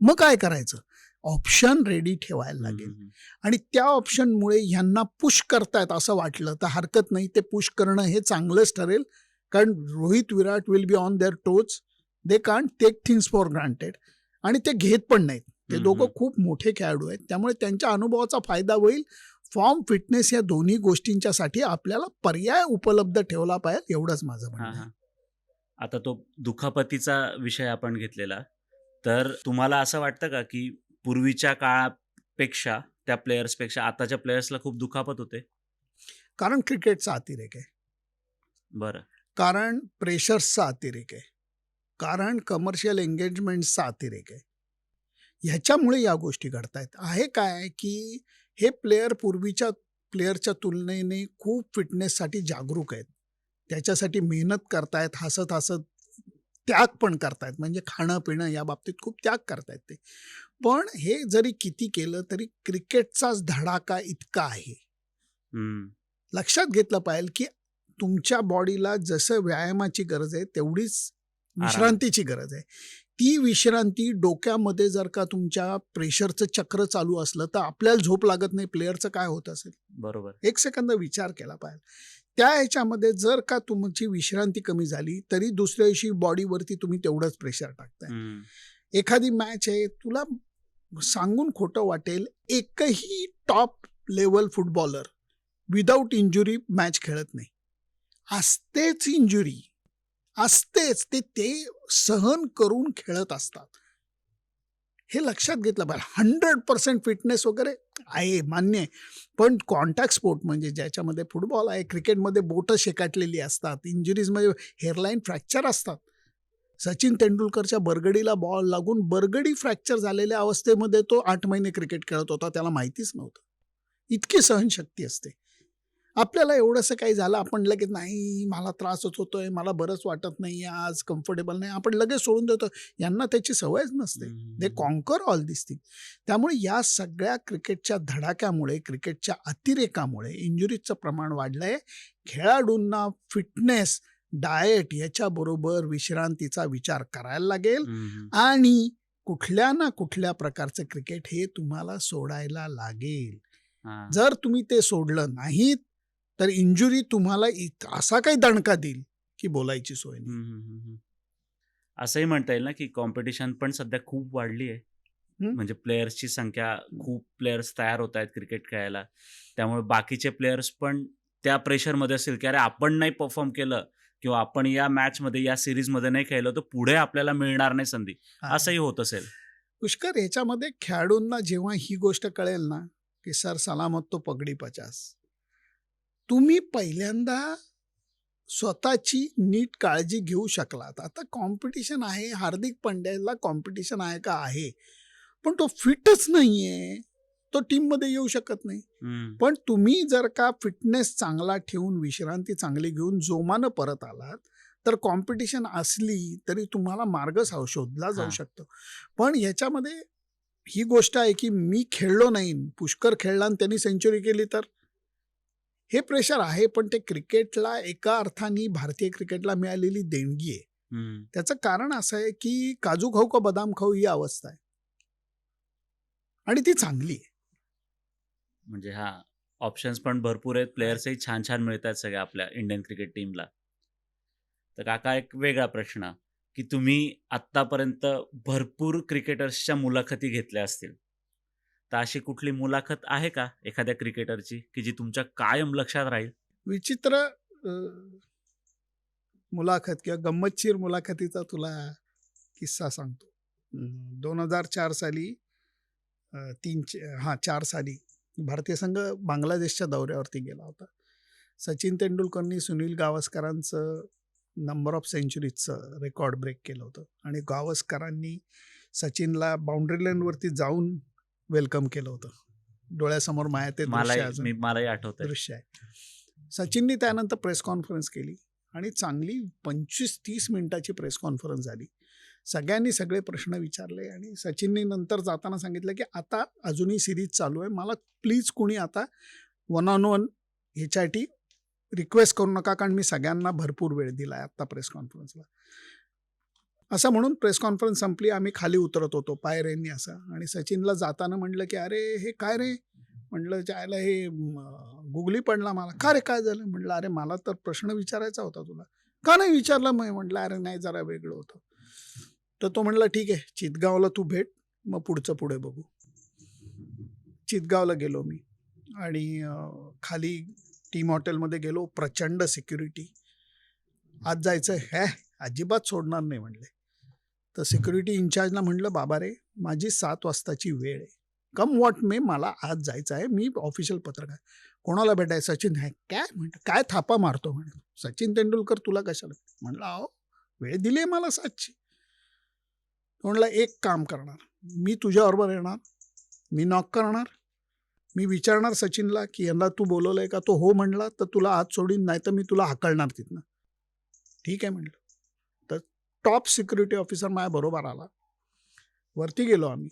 मग काय करायचं? ऑप्शन रेडी ठेवायला लागेल. आणि त्या ऑप्शनमुळे ह्यांना पुश करतायत असं वाटलं तर हरकत नाही, ते पुश करणं हे चांगलंच ठरेल. कारण Rohit, Virat will be on their toes, they can't take things for granted, आणि ते घेत पण नाहीत. ते दोघं खूप मोठे खेळाडू आहेत, त्यामुळे त्यांच्या अनुभवाचा फायदा होईल. फॉर्म, फिटनेस या दोन्ही गोष्टींच्यासाठी आपल्याला पर्याय उपलब्ध ठेवला पाहिजे एवढंच माझं म्हणणं आहे. आता तो दुखापतीचा विषय आपण घेतलेला, तर तुम्हाला असं वाटतं का की पूर्वीच्या काळापेक्षा त्या प्लेयर्सपेक्षा आताच्या प्लेयर्सला खूप दुखापत होते? कारण क्रिकेटचा अतिरेक आहे, बरं, कारण प्रेशर्सचा अतिरेक आहे, कारण कमर्शियल एंगेजमेंटचा अतिरेक आहे. ह्याच्यामुळे या गोष्टी घडतायत. आहे काय की हे प्लेयर पूर्वीच्या प्लेयरच्या तुलनेने खूप फिटनेससाठी जागरूक आहेत, त्याच्यासाठी मेहनत करतायत, हसत हसत त्याग पण करतायत, म्हणजे खाणं पिणं या बाबतीत खूप त्याग करतायत ते. पण हे जरी किती केलं तरी क्रिकेटचाच धडाका इतका आहे. लक्षात घेतलं पाहिजे की तुमच्या बॉडीला जसं व्यायामाची गरज आहे तेवढीच विश्रांतीची गरज आहे. ती विश्रांती डोक्यामध्ये जर का तुमच्या प्रेशरचं चक्र चालू असलं तर आपल्याला झोप लागत नाही, प्लेयरचं काय होत असेल? बरोबर. एक सेकंद विचार केला पाहिजे. त्या ह्याच्यामध्ये जर का तुमची विश्रांती कमी झाली तरी दुसऱ्या दिवशी बॉडीवरती तुम्ही तेवढंच प्रेशर टाकताय. एखादी मॅच आहे, तुला सांगून खोटं वाटेल, एकही top level footballer without injury match खेळत नाही. असतेच इंजुरी, असतेच, ते सहन करून खेळत असतात. हे लक्षात घेतलं पाहिजे. 100% फिटनेस वगैरे आहे, मान्य आहे, पण कॉन्टॅक्ट स्पोर्ट म्हणजे ज्याच्यामध्ये फुटबॉल आहे, क्रिकेटमध्ये बोटं शेकाटलेली असतात, इंजुरीजमध्ये हेअरलाईन फ्रॅक्चर असतात. सचिन तेंडुलकरच्या बरगडीला बॉल लागून बरगडी फ्रॅक्चर झालेल्या अवस्थेमध्ये तो 8 महिने क्रिकेट खेळत होता, त्याला माहितीच नव्हतं. इतकी सहनशक्ती असते. आपल्याला एवढंसं काही झालं, आपण लगेच नाही मला त्रासच होतोय, मला बरंच वाटत नाही आज, कम्फर्टेबल नाही, आपण लगेच सोडून देतो. यांना त्याची सवयच नसते. दे कॉन्कर ऑल दिस थिंग. त्यामुळे या सगळ्या क्रिकेटच्या धडाक्यामुळे, क्रिकेटच्या अतिरेकामुळे इंजुरीजचं प्रमाण वाढलंय. खेळाडूंना फिटनेस, डाएट याच्याबरोबर विश्रांतीचा विचार करायला लागेल आणि कुठल्या ना कुठल्या प्रकारचं क्रिकेट हे तुम्हाला सोडायला लागेल. जर तुम्ही ते सोडलं नाहीत तर इंजुरी तुम्हाला असा काही दणका देईल की बोलायची सोय नाही. असंही म्हणता येईल ना की कॉम्पिटिशन पण सध्या खूप वाढली आहे. म्हणजे प्लेयर्सची संख्या, खूप प्लेयर्स तयार होत आहेत क्रिकेट खेळायला. त्यामुळे बाकीचे प्लेयर्स पण त्या प्रेशरमध्ये असेल की अरे आपण नाही परफॉर्म केलं किंवा आपण या मॅचमध्ये, या सिरीजमध्ये नाही खेळलो तर पुढे आपल्याला मिळणार नाही संधी, असंही होत असेल. पुष्कर, याच्यामध्ये खेळाडूंना जेव्हा ही गोष्ट कळेल ना की सर सलामत तो पगडी 50, तुम्ही पहिल्यांदा स्वतःची नीट काळजी घेऊ शकलात. आता कॉम्पिटिशन आहे, हार्दिक पांड्याला कॉम्पिटिशन आहे का आहे, पण तो फिटच नाहीये, तो टीममध्ये येऊ शकत नाही. पण तुम्ही जर का फिटनेस चांगला ठेवून, विश्रांती चांगली घेऊन जोमानं परत आलात तर कॉम्पिटिशन असली तरी तुम्हाला मार्ग शोधला जाऊ शकतो. पण याच्यामध्ये ही गोष्ट आहे की मी खेळलो नाही, पुष्कर खेळला आणि त्यांनी सेंचुरी केली, तर हे प्रेशर आहे. पण ते क्रिकेटला एका अर्थाने, भारतीय क्रिकेटला मिळालेली देणगी आहे. त्याचं कारण असं आहे की काजू खाऊ का बदाम खाऊ ही अवस्था आहे आणि ती चांगली आहे. म्हणजे ऑप्शन्स पण भरपूर आहेत, प्लेयर्सही छान छान मिळत आहेत सगळ्या आपल्या इंडियन क्रिकेट टीमला. तर काका, एक वेगळा प्रश्न की तुम्ही आत्तापर्यंत भरपूर क्रिकेटर्सच्या मुलाखती घेतल्या असतील, तर अशी कुठली मुलाखत आहे का एखाद्या क्रिकेटरची की जी तुमच्या कायम लक्षात राहील? विचित्र मुलाखत किंवा गंमतशीर मुलाखतीचा तुला किस्सा सांगतो. 2004 साली 4 साली भारतीय संघ बांगलादेशच्या दौऱ्यावरती गेला होता. सचिन तेंडुलकरनी सुनील गावस्करांचं नंबर ऑफ सेंचुरीजचं रेकॉर्ड ब्रेक केलं होतं आणि गावस्करांनी सचिनला बाउंड्री लाईनवरती जाऊन वेलकम केलं होतं. डोळ्यासमोर माया ते मलाही आठवतंय. दृश्य आहे. सचिननी त्यानंतर प्रेस कॉन्फरन्स केली आणि चांगली 25-30 मिनिटाची प्रेस कॉन्फरन्स झाली. सगळ्यांनी सगळे प्रश्न विचारले आणि सचिननी नंतर जाताना सांगितलं की आता अजूनही सिरीज चालू आहे, मला प्लीज कोणी आता 1-on-1 ह्याच्यासाठी रिक्वेस्ट करू नका, कारण मी सगळ्यांना भरपूर वेळ दिला आहे आत्ता प्रेस कॉन्फरन्सला. असं म्हणून प्रेस कॉन्फरन्स संपली. आम्ही खाली उतरत होतो पायऱ्यांनी असं, आणि सचिनला जाताना म्हटलं की अरे हे काय रे, म्हटलं जायला हे गुगली पडला मला. का रे काय झालं? म्हटलं अरे मला तर प्रश्न विचारायचा होता तुला. का नाही विचारला? मग म्हटलं अरे नाही, जरा वेगळं होतं. तर तो म्हटला ठीक आहे, चितगावला तू भेट, मग पुढचं पुढे बघू. चितगावला गेलो मी आणि खाली टीम हॉटेलमध्ये गेलो. प्रचंड सिक्युरिटी. आज जायचं आहे, अजिबात सोडणार नाही म्हणले. तर सिक्युरिटी इन्चार्जला म्हटलं बाबा रे, माझी 7 वाजताची वेळ आहे, कम वॉट मे, मला आज जायचं आहे, मी ऑफिशियल पत्रकार. कोणाला भेटायचं? सचिन. आहे काय? म्हणतं काय थापा मारतो म्हणे, सचिन तेंडुलकर तुला कशाला? म्हटलं अहो वेळ दिली आहे मला 7ची. म्हणलं एक काम करणार, मी तुझ्याबरोबर येणार, मी नॉक करणार, मी विचारणार सचिनला की यांना तू बोलवलंय का? तो हो म्हणला तर तुला आज सोडीन, नाही तर मी तुला हाकलणार तिथनं. ठीक आहे म्हटलं. तर टॉप सिक्युरिटी ऑफिसर माझ्या बरोबर आला. वरती गेलो आम्ही.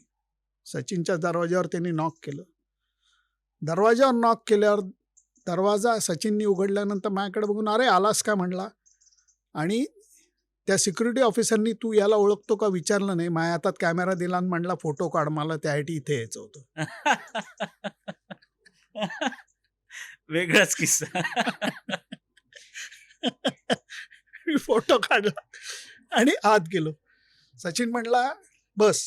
सचिनच्या दरवाज्यावर त्यांनी नॉक केलं. दरवाज्यावर नॉक केल्यावर दरवाजा सचिननी उघडल्यानंतर माझ्याकडे बघून अरे आलास का म्हणला, आणि त्या सिक्युरिटी ऑफिसरनी तू याला ओळखतो का विचारलं नाही. माझ्या हातात कॅमेरा दिला आणि म्हणला फोटो काढ, मला त्यासाठी इथे यायचं होतं. वेगळाच किस्सा. मी फोटो काढला आणि आत गेलो. सचिन म्हणला बस,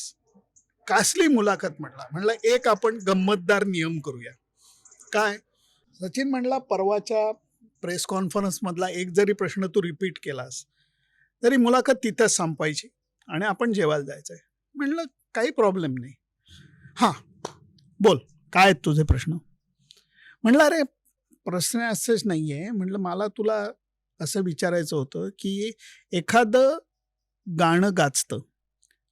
कसली मुलाखत म्हटला. म्हणलं एक आपण गंमतदार नियम करूया. काय? सचिन म्हणला परवाच्या प्रेस कॉन्फरन्समधला एक जरी प्रश्न तू रिपीट केलास तरी मुलाखत तिथंच संपायची आणि आपण जेवायला जायचंय. म्हणलं काही प्रॉब्लेम नाही. हां बोल, काय आहेत तुझे प्रश्न? म्हणलं अरे प्रश्न असेच नाही आहे, म्हटलं मला तुला असं विचारायचं होतं की एखादं गाणं गाजतं,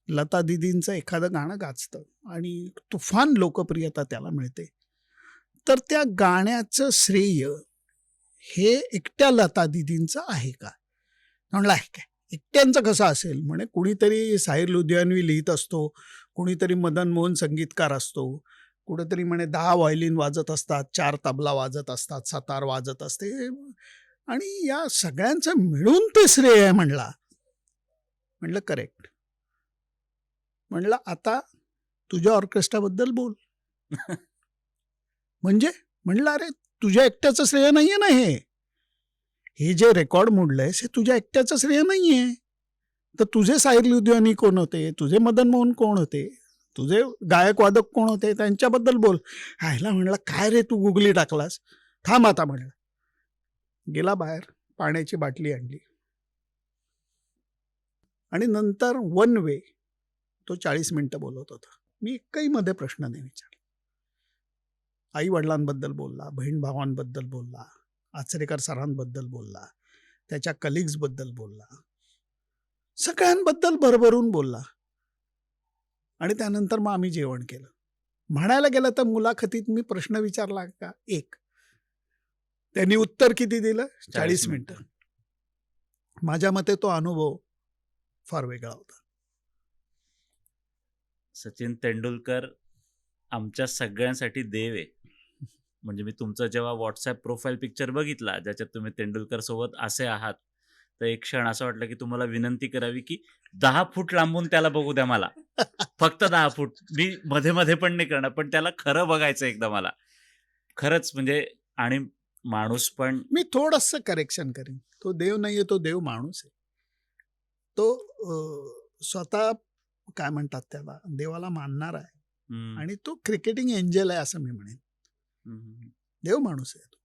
लता दीदींचं एखादं गाणं गाजतं आणि तुफान लोकप्रियता त्याला मिळते, तर त्या गाण्याचं श्रेय हे एकट्या लता दिदींचं आहे का? म्हणलं आहे काय एकट्यांचं कसं असेल? म्हणे कुणीतरी साहिर लुधियानवी लिहित असतो, कुणीतरी मदन मोहन संगीतकार असतो, कुठेतरी म्हणे 10 व्हायोलिन वाजत असतात, 4 तबला वाजत असतात, सतार वाजत असते आणि या सगळ्यांचं मिळून ते श्रेय आहे म्हणला. म्हणलं करेक्ट. म्हणलं आता तुझ्या ऑर्केस्ट्राबद्दल बोल. म्हणजे? म्हणलं अरे तुझ्या एकट्याचं श्रेय नाहीये ना हे. हे जे रेकॉर्ड मोडलंयस हे तुझ्या एकट्याचं श्रेय नाहीये. तर तुझे साहिर लुधियानी कोण होते? तुझे मदन मोहन कोण होते? तुझे गायक वादक कोण होते? त्यांच्याबद्दल बोल. ह्याला म्हणलं काय रे तू गुगली टाकलास? थांब आता म्हणलं. गेला बाहेर, पाण्याची बाटली आणली आणि नंतर वन वे तो 40 मिनिटं बोलत होता. मी एकही मध्ये प्रश्न नाही विचारला. आई वडिलांबद्दल बोलला, बहीण भावांबद्दल बोलला, आचरेकर सरांबद्दल बोलला, त्याच्या कलिग्सबद्दल बोलला, सगळ्यांबद्दल भरभरून बोलला आणि त्यानंतर मग आम्ही जेवण केलं. म्हणायला गेलं तर मुलाखतीत मी प्रश्न विचारला का? एक. त्यांनी उत्तर किती दिलं? 40 मिनिटं. माझ्या मते तो अनुभव फार वेगळा होता. सचिन तेंडुलकर आमच्या सगळ्यांसाठी देव आहे. म्हणजे मी तुमचं जेव्हा व्हॉट्सअप प्रोफाईल पिक्चर बघितला ज्याच्यात तुम्ही तेंडुलकर सोबत असे आहात, तर एक क्षण असं वाटलं की तुम्हाला विनंती करावी की 10 फूट लांबून त्याला बघू द्या मला. फक्त 10 फूट. मी मध्ये मध्ये पण नाही करणार, पण त्याला खरं बघायचं एकदा मला. खरंच म्हणजे आणि माणूस पण मी थोडंसं करेक्शन करेन. तो देव नाहीये, तो देव माणूस आहे. तो स्वतः काय म्हणतात त्याला देवाला मानणार आहे आणि तो क्रिकेटिंग एंजल आहे असं मी म्हणेन. देव माणूस आहे तो.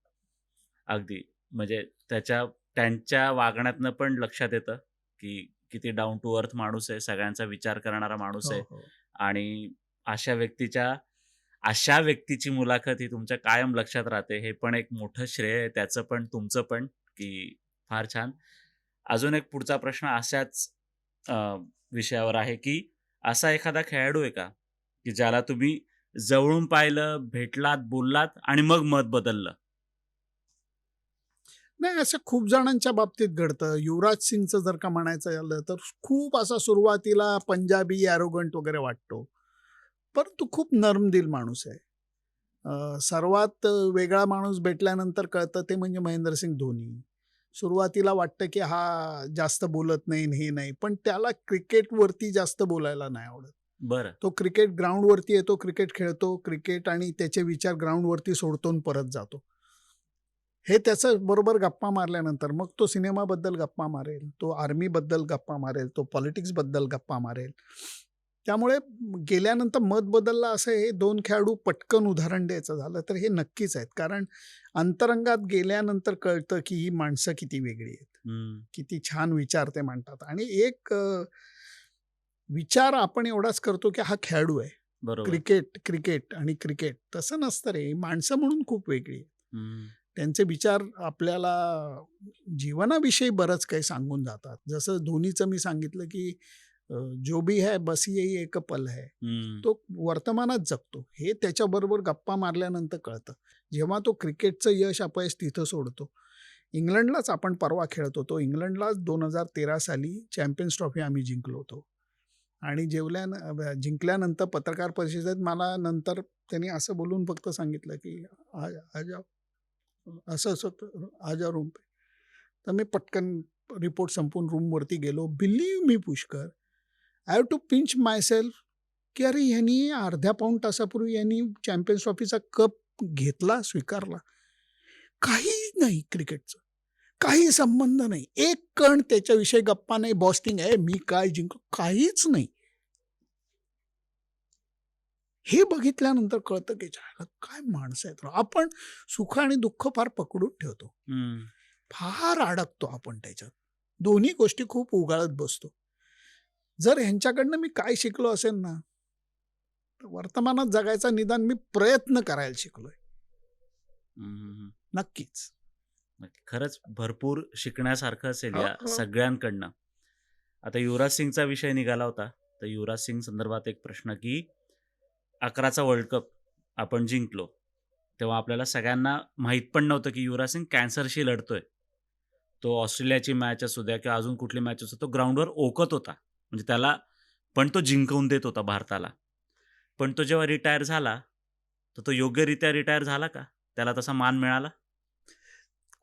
अगदी म्हणजे त्यांच्या वागण्यातनं पण लक्षात येतं की किती डाऊन टू अर्थ माणूस आहे, सगळ्यांचा विचार करणारा माणूस आहे. आणि अशा व्यक्तीची मुलाखत ही तुमच्या कायम लक्षात राहते. हे पण एक मोठं श्रेय आहे त्याचं पण तुमचं पण, की फार छान. अजून एक पुढचा प्रश्न अशाच विषयावर आहे की असा एखादा खेळाडू आहे का की ज्याला तुम्ही जवळून पाहिलं, भेटलात, बोललात आणि मग मत बदललं? नाही, असं खूप जणांच्या बाबतीत घडतं. युवराज सिंगचं जर का म्हणायचं झालं तर खूप असा सुरुवातीला पंजाबी ॲरोगंट वगैरे वाटतो, परंतु खूप नरमदिल माणूस आहे. सर्वात वेगळा माणूस भेटल्यानंतर कळतं ते म्हणजे महेंद्रसिंग धोनी. सुरुवातीला वाटतं की हा जास्त बोलत नाही हे नाही, पण त्याला क्रिकेटवरती जास्त बोलायला नाही आवडत. बरं. तो क्रिकेट ग्राउंडवरती येतो, क्रिकेट खेळतो, क्रिकेट आणि त्याचे विचार ग्राउंडवरती सोडतो आणि परत जातो. हे त्याचं बरोबर गप्पा मारल्यानंतर मग तो सिनेमाबद्दल गप्पा मारेल, तो आर्मीबद्दल गप्पा मारेल, तो पॉलिटिक्सबद्दल गप्पा मारेल. त्यामुळे गेल्यानंतर मत बदललं असं हे 2 खेळाडू पटकन उदाहरण द्यायचं झालं तर हे नक्कीच आहेत. कारण अंतरंगात गेल्यानंतर कळतं की ही माणसं किती वेगळी आहेत. किती छान विचार ते मांडतात आणि एक विचार आपण एवढाच करतो की हा खेळाडू आहे. बरोबर. क्रिकेट आणि क्रिकेट तसं नसतं रे. माणसं म्हणून खूप वेगळी आहेत. त्यांचे विचार आपल्याला जीवनाविषयी बरंच काही सांगून जातात. जसं धोनीचं मी सांगितलं की जो भी है बस यही एक पल है. तो वर्तमानात जगतो. हे त्याच्याबरोबर गप्पा मारल्यानंतर कळतं. जेव्हा तो क्रिकेटचं यश अपयश तिथं सोडतो. इंग्लंडलाच आपण परवा खेळत होतो. इंग्लंडलाच 2013 साली चॅम्पियन्स ट्रॉफी आम्ही जिंकलो होतो. आणि जिंकल्यानंतर पत्रकार परिषदेत मला नंतर त्यांनी असं बोलून फक्त सांगितलं की असं आजा रूम पे. तर मी पटकन रिपोर्ट संपून रूमवरती गेलो. Believe me Pushkar, I have to pinch myself की अरे ह्यांनी अर्ध्या पाऊण तासापूर्वी यांनी चॅम्पियन्स ट्रॉफीचा कप घेतला, स्वीकारला. काही नाही क्रिकेटचं, काही संबंध नाही, एक कण त्याच्याविषयी गप्पा नाही, बॉस्टिंग आहे मी काय जिंकलो, काहीच नाही. हे बघितल्यानंतर कळतं की काय माणसं आहेत. आपण सुख आणि दुःख फार पकडून ठेवतो, फार अडकतो आपण त्याच्यात. दोन्ही गोष्टी खूप उगाळत बसतो. जर ह्यांच्याकडनं मी काय शिकलो असेल ना, तर वर्तमानात जगायचा निदान मी प्रयत्न करायला शिकलोय. नक्कीच. खरंच भरपूर शिकण्यासारखं असेल या सगळ्यांकडनं. आता युवराज सिंगचा विषय निघाला होता, तर युवराज सिंग संदर्भात एक प्रश्न की 11चा वर्ल्ड कप आपण जिंकलो, तेव्हा आपल्याला सगळ्यांना माहीत पण नव्हतं की युवराज सिंग कॅन्सरशी लढतोय. तो ऑस्ट्रेलियाची मॅच असू द्या किंवा अजून कुठली मॅच असू, तो ग्राउंडवर ओकत होता. म्हणजे त्याला पण तो जिंकवून देत होता भारताला. पण तो जेव्हा रिटायर झाला, तर तो योग्यरित्या रिटायर झाला का? त्याला तसा मान मिळाला?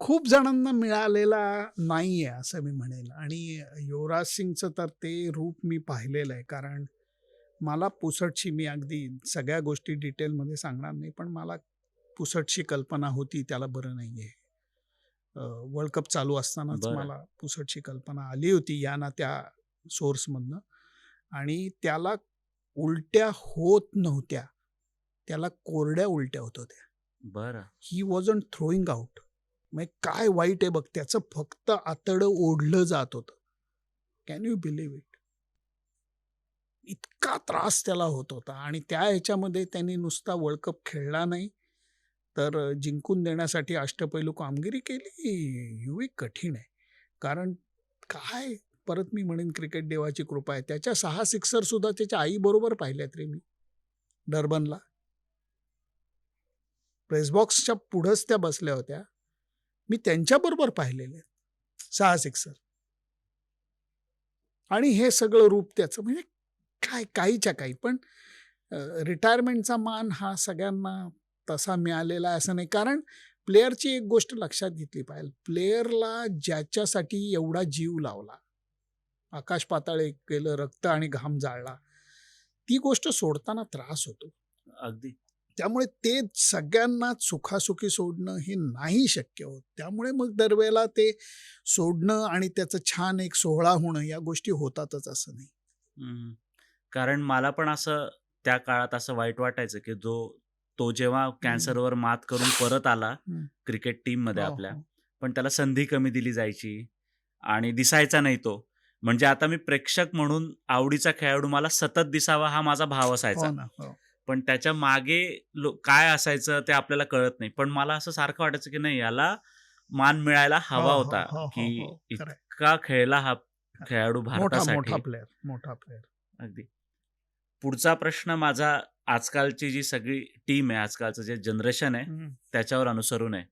खूप जणांना मिळालेला नाहीये असं मी म्हणेल आणि युवराज सिंगचं तर ते रूप मी पाहिलेलं आहे. कारण मला पुसटशी मी अगदी सगळ्या गोष्टी डिटेलमध्ये सांगणार नाही, पण मला पुसटशी कल्पना होती त्याला बरं नाहीये. वर्ल्ड कप चालू असतानाच बरं. मला पुसटशी कल्पना आली होती या ना त्या सोर्समधनं आणि त्याला उलट्या होत नव्हत्या. त्याला कोरड्या उलट्या होत होत्या. बरं. ही वॉजंट थ्रोइंग आउट. म्हणजे काय वाईट आहे बघ, त्याचं फक्त आतडं ओढलं जात होतं. Can you believe it? इतका त्रास त्याला होत होता आणि त्या ह्याच्यामध्ये त्यांनी नुसता वर्ल्ड कप खेळला नाही, तर जिंकून देण्यासाठी अष्टपैलू कामगिरी केली. ही कठीण आहे. कारण काय परत मी म्हणेन क्रिकेट देवाची कृपा आहे. त्याच्या 6 सिक्सर सुद्धा त्याच्या आईबरोबर पाहिल्यात रे मी, डर्बनला. प्रेस बॉक्सच्या पुढंच त्या बसल्या होत्या. मी त्यांच्याबरोबर पाहिलेले आहेत. 6 सिक्सर. आणि हे सगळं रूप त्याचं म्हणजे काय काहीच्या काही. पण रिटायरमेंटचा मान हा सगळ्यांना तसा मिळालेला आहे असं नाही. कारण प्लेयरची एक गोष्ट लक्षात घेतली पाहिजे. प्लेयरला ज्याच्यासाठी एवढा जीव लावला, आकाश पाताळ एक केलं, रक्त आणि घाम जाळला, ती गोष्ट सोडताना त्रास होतो. अगदी. त्यामुळे ते सगळ्यांनाच सुखासुखी सोडणं हे नाही शक्य होत. त्यामुळे मग दरवेळेला ते सोडणं आणि त्याचं छान एक सोहळा होणं या गोष्टी होतातच असं नाही. हं. कारण मला पण असं त्या काळात असं वाईट वाटायचं, की तो जेव्हा कॅन्सरवर मात करून परत आला हं. क्रिकेट टीममध्ये हो, आपल्या, हो. पण त्याला संधी कमी दिली जायची आणि दिसायचा नाही तो. म्हणजे आता मी प्रेक्षक म्हणून आवडीचा खेळाडू मला सतत दिसावा हा माझा भाव असायचा. हो ना. हो. पण त्याच्या मागे काय असायचं ते आपल्याला कळत नाही. पण मला असं सारखं वाटायचं, की नाही याला मान मिळायला हो, हवा हो, होता, हो, हो, की हो. खरं आहे. इतका खेळला हा खेळाडू मोठा, मोठा भारतासाठी. प्लेयर, मोठा प्लेयर. अगदी. पुढचा प्रश्न माझा आजकालची जी सगळी टीम आहे, आजकालचं जे जनरेशन आहे, हं. त्याच्यावर अनुसरून आहे.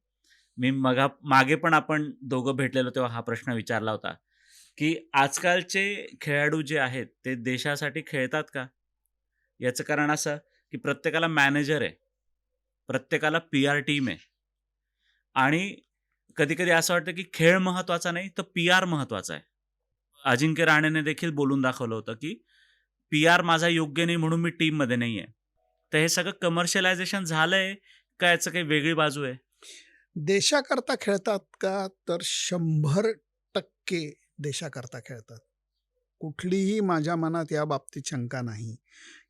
मी मागे पण आपण दोघं भेटलेलो तेव्हा हा प्रश्न विचारला होता, की आजकालचे खेळाडू जे आहेत, ते देशासाठी खेळतात का? याचं कारण असं, की प्रत्येकाला मॅनेजर आहे. प्रत्येकाला पी-आर टीम आहे. आणि कधी-कधी असं वाटतं, की खेळ महत्त्वाचा नाही, तर पी-आर महत्त्वाचा आहे. अजिंक्य राणेने देखील बोलून दाखवलं होतं, की पी-आर माझा योग्य नाही म्हणून मी टीममध्ये नाहीये. तर हे सगळं कमर्शियलायझेशन झालंय का याचं काही वेगळी बाजू आहे? देशाकरता खेळतात का? तर 100% देशाकरता खेळतात. कुठलीही माझ्या मनात या बाबतीत शंका नाही.